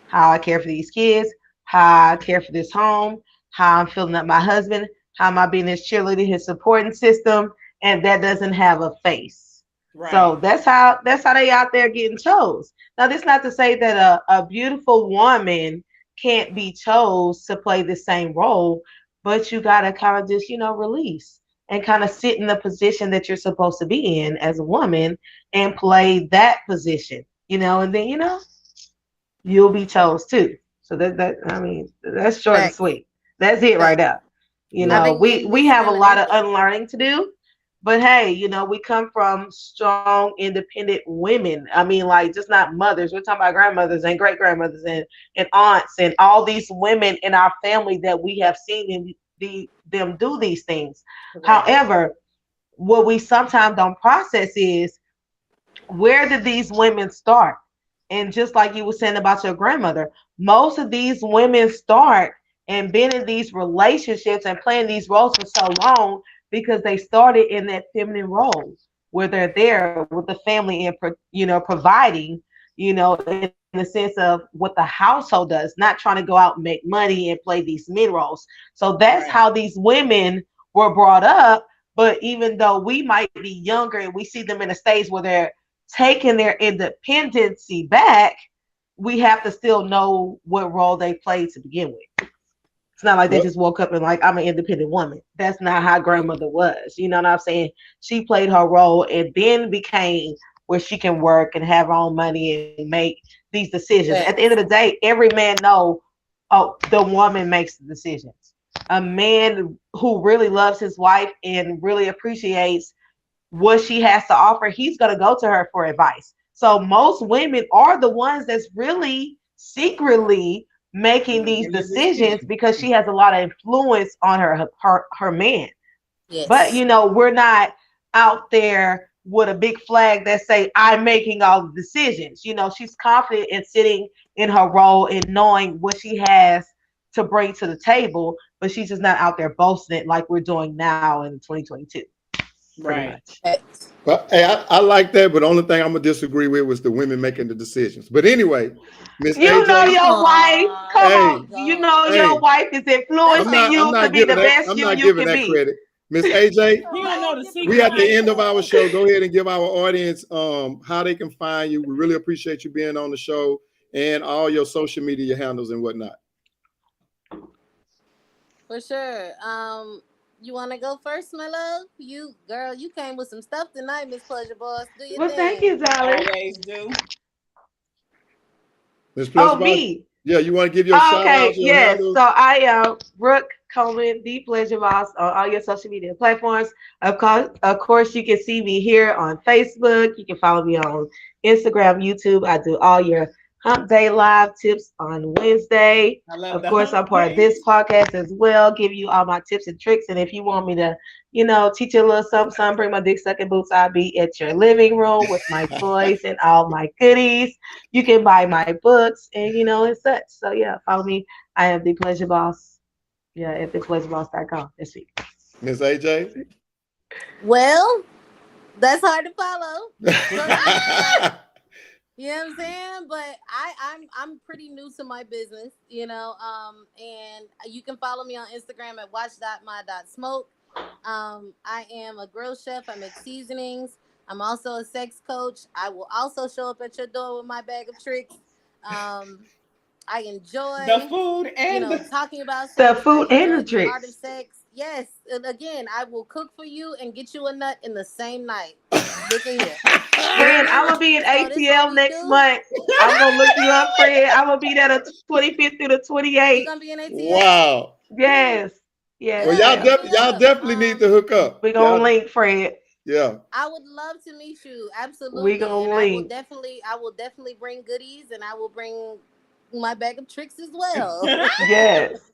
Speaker 4: how I care for these kids, how I care for this home, how I'm filling up my husband, how am I being his cheerleader, his supporting system, and that doesn't have a face.
Speaker 2: Right.
Speaker 4: So that's how they out there getting chose. Now, this is not to say that a beautiful woman can't be chose to play the same role, but you gotta kind of just release and kind of sit in the position that you're supposed to be in as a woman and play that position, and then you'll be chose too. So that's short and
Speaker 3: Facts.
Speaker 4: sweet. That's it right
Speaker 3: Facts.
Speaker 4: there.
Speaker 3: I
Speaker 1: Yeah.
Speaker 3: think
Speaker 4: We
Speaker 3: men
Speaker 4: we
Speaker 3: miss
Speaker 4: have a
Speaker 3: women
Speaker 4: lot of
Speaker 3: early.
Speaker 4: unlearning to do, but hey, we come from strong, independent women. I mean, like, just not mothers. We're talking about grandmothers and great grandmothers and aunts and all these women in our family that we have seen them do these things.
Speaker 2: Correct.
Speaker 4: However, what we sometimes don't process is, where did these women start? And just like you were saying about your grandmother, most of these women start and been in these relationships and playing these roles for so long because they started in that feminine role where they're there with the family and providing, in the sense of what the household does, not trying to go out and make money and play these men roles. So that's how
Speaker 2: Right.
Speaker 4: these women were brought up. But even though we might be younger and we see them in a stage where they're taking their independency back, we have to still know what role they played to begin with. It's not like they
Speaker 1: Well,
Speaker 4: just woke up and like, I'm an independent woman. That's not how grandmother was. You know what I'm saying? She played her role and then became where she can work and have her own money and make these decisions. At the end of the
Speaker 3: Facts.
Speaker 4: day, every man know, oh, the woman makes the decisions. A man who really loves his wife and really appreciates what she has to offer, he's going to go to her for advice. So most women are the ones that's really secretly making these decisions because she has a lot of influence on her man.
Speaker 3: Yes.
Speaker 4: But you know, we're not out there with a big flag that say I'm making all the decisions. You know, she's confident in sitting in her role and knowing what she has to bring to the table, but she's just not out there boasting it like we're doing now in 2022. Pretty much.
Speaker 1: Well, hey, I like that, but the only thing I'm gonna disagree with was the women making the decisions. But anyway, Miss
Speaker 4: You know
Speaker 1: AJ,
Speaker 4: your wife. Come
Speaker 1: hey,
Speaker 4: on. You know your
Speaker 1: hey,
Speaker 4: wife is influencing you to be the best
Speaker 1: I'm
Speaker 4: you
Speaker 1: not
Speaker 4: you
Speaker 1: giving
Speaker 4: can
Speaker 1: that
Speaker 4: be.
Speaker 1: credit. Miss AJ,
Speaker 2: You don't know the secret.
Speaker 1: we at the end of our show. Go ahead and give our audience how they can find you. We really appreciate you being on the show and all your social media handles and whatnot.
Speaker 3: For sure. You want to go first, my love? You came with some stuff tonight, Miss Pleasure Boss. Do your
Speaker 4: Well,
Speaker 3: thing.
Speaker 4: thank you, darling.
Speaker 2: Always do.
Speaker 1: Miss Pleasure Boss?
Speaker 4: Me.
Speaker 1: Yeah, you want to give your shout out? Your
Speaker 4: Yes.
Speaker 1: handles?
Speaker 4: So I am Brooke Coleman, the Pleasure Boss, on all your social media platforms. Of course, you can see me here on Facebook. You can follow me on Instagram, YouTube. I do all your Hump Day live tips on Wednesday. Of course, I'm part of this podcast as well, give you all my tips and tricks. And if you want me to, you know, teach you a little something, bring my dick sucking boots, I'll be at your living room with my toys and all my goodies. You can buy my books and, you know, and such. So, yeah, follow me. I am the Pleasure Boss. Yeah, at thepleasureboss.com. That's it.
Speaker 1: Miss AJ?
Speaker 3: Well, that's hard to follow. You know what I'm saying? But I'm pretty new to my business, you know. And you can follow me on Instagram at watch.my.smoke. I am a grill chef. I make seasonings. I'm also a sex coach. I will also show up at your door with my bag of tricks. I enjoy
Speaker 2: the food and
Speaker 3: talking about sex.
Speaker 4: The food and the
Speaker 3: the
Speaker 4: tricks.
Speaker 3: art of sex. Yes. And again, I will cook for you and get you a nut in the same night. Look at here.
Speaker 4: Friend, I'm gonna be in ATL next month. I'm gonna look you up, friend. I'm gonna be there the 25th through the 28th.
Speaker 3: You're gonna be in ATL?
Speaker 1: Wow.
Speaker 4: Yes. Yes.
Speaker 1: Well, y'all definitely need to hook up.
Speaker 4: We're gonna link, Fred.
Speaker 1: Yeah.
Speaker 3: I would love to meet you. Absolutely.
Speaker 4: We gonna
Speaker 3: and
Speaker 4: link.
Speaker 3: I will definitely bring goodies, and I will bring my bag of tricks as well.
Speaker 4: Yes.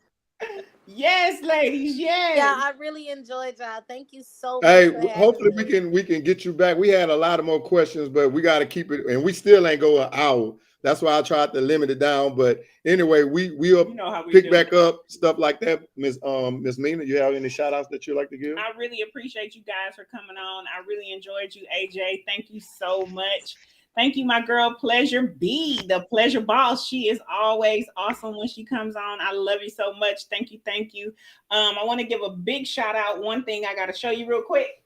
Speaker 2: Yes, ladies. Yes.
Speaker 3: Yeah, I really enjoyed y'all. Thank you so much.
Speaker 1: Hey,
Speaker 3: for
Speaker 1: hopefully
Speaker 3: having
Speaker 1: we can get you back. We had a lot of more questions, but we got to keep it, and we still ain't go an hour. That's why I tried to limit it down. But anyway, we'll pick back up stuff like that. Miss Meena, you have any shout outs that you'd like to give?
Speaker 2: I really appreciate you guys for coming on. I really enjoyed you, AJ. Thank you so much. Thank you, my girl, Pleasure B, the Pleasure Boss. She is always awesome when she comes on. I love you so much. Thank you. Thank you. I want to give a big shout out. One thing I got to show you real quick.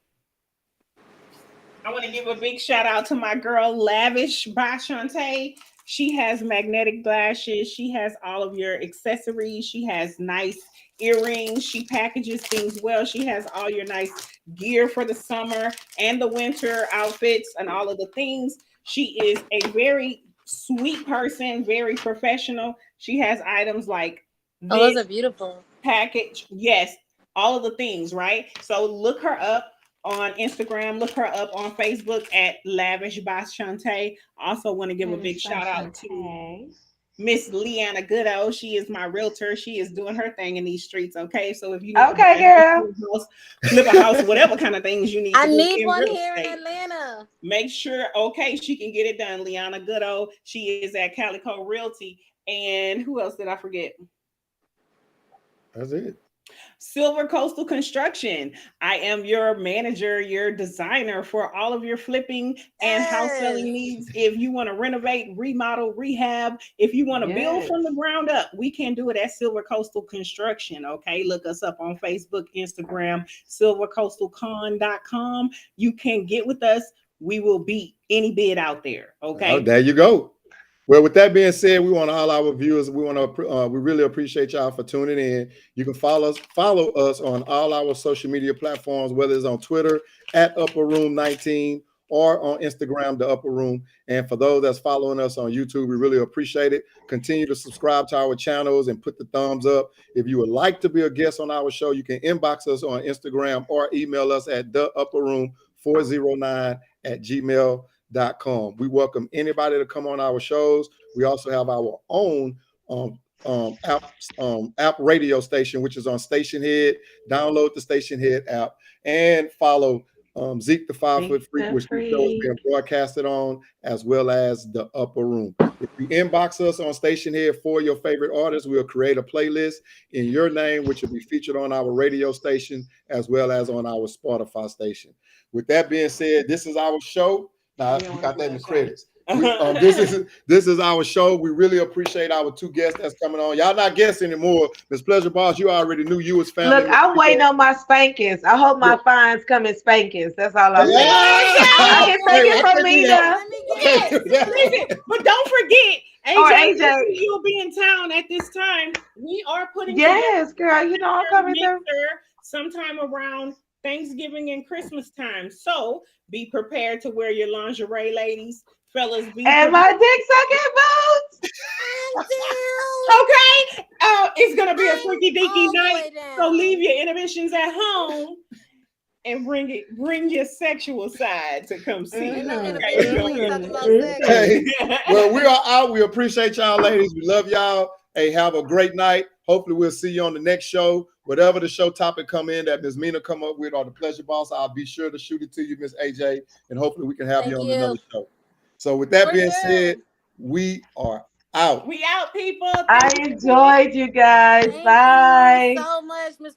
Speaker 2: I want to give a big shout out to my girl, Lavish by Shantae. She has magnetic lashes. She has all of your accessories. She has nice earrings. She packages things well. She has all your nice gear for the summer and the winter outfits and all of the things. She is a very sweet person, very professional. She has items like this.
Speaker 3: those are beautiful.
Speaker 2: Package. Yes, all of the things, right? So look her up on Instagram. Look her up on Facebook at Lavish by Shantae. Also want to give a big shout out to Miss Leanna Goodo. She is my realtor. She is doing her thing in these streets. Okay, so if you need
Speaker 4: girl,
Speaker 2: flip a house, whatever kind of things you need,
Speaker 3: I need one here in Atlanta.
Speaker 2: Make sure, okay, she can get it done. Leanna Goodo. She is at Calico Realty. And who else did I forget?
Speaker 1: That's it.
Speaker 2: Silver Coastal Construction. I am your manager, your designer for all of your flipping and house selling needs. If you want to renovate, remodel, rehab, if you want to build from the ground up, we can do it at Silver Coastal Construction. Okay, look us up on Facebook, Instagram, silvercoastalcon.com. You can get with us. We will beat any bid out there. Okay.
Speaker 1: Oh, there you go. Well, with that being said, we want all our viewers. We really appreciate y'all for tuning in. You can follow us on all our social media platforms, whether it's on Twitter at Upper Room 19 or on Instagram, The Upper Room. And for those that's following us on YouTube, we really appreciate it. Continue to subscribe to our channels and put the thumbs up. If you would like to be a guest on our show, you can inbox us on Instagram or email us at theupperroom409@gmail.com. We welcome anybody to come on our shows. We also have our own app radio station, which is on Station Head. Download the Station Head app and follow Zeke the 5 Foot
Speaker 4: Zeke
Speaker 1: Freak,
Speaker 4: the
Speaker 1: which the show is being
Speaker 4: Freak.
Speaker 1: broadcasted on, as well as the Upper Room. If you inbox us on Station Head for your favorite artists, we'll create a playlist in your name, which will be featured on our radio station as well as on our Spotify station. With that being said, this is our show. Now we got that in the credits. This is our show. We really appreciate our two guests that's coming on. Y'all not guests anymore. Miss Pleasure Boss, you already knew you was family.
Speaker 4: Look, I'm waiting on my spankings. I hope my fines come in spankings. That's all I'm saying.
Speaker 1: I
Speaker 4: can take it from Meena.
Speaker 2: Listen, but don't forget, AJ, you'll be in town at this time. We are putting
Speaker 4: yes, girl. You know I'm coming through
Speaker 2: sometime around Thanksgiving and Christmas time. So be prepared to wear your lingerie, ladies. Fellas,
Speaker 4: and my dick sucking boots.
Speaker 2: Okay. It's gonna be a freaky deaky night. So leave your inhibitions at home and bring your sexual side to come see.
Speaker 1: Hey, well, we are out. We appreciate y'all, ladies. We love y'all. Hey, have a great night. Hopefully, we'll see you on the next show. Whatever the show topic come in that Ms. Meena come up with, or the Pleasure Boss, I'll be sure to shoot it to you, Miss AJ, and hopefully we can have you on another show. So with that being said, we are out.
Speaker 2: We out, people.
Speaker 4: I enjoyed you guys. Bye.
Speaker 3: Thank you so much, Miss.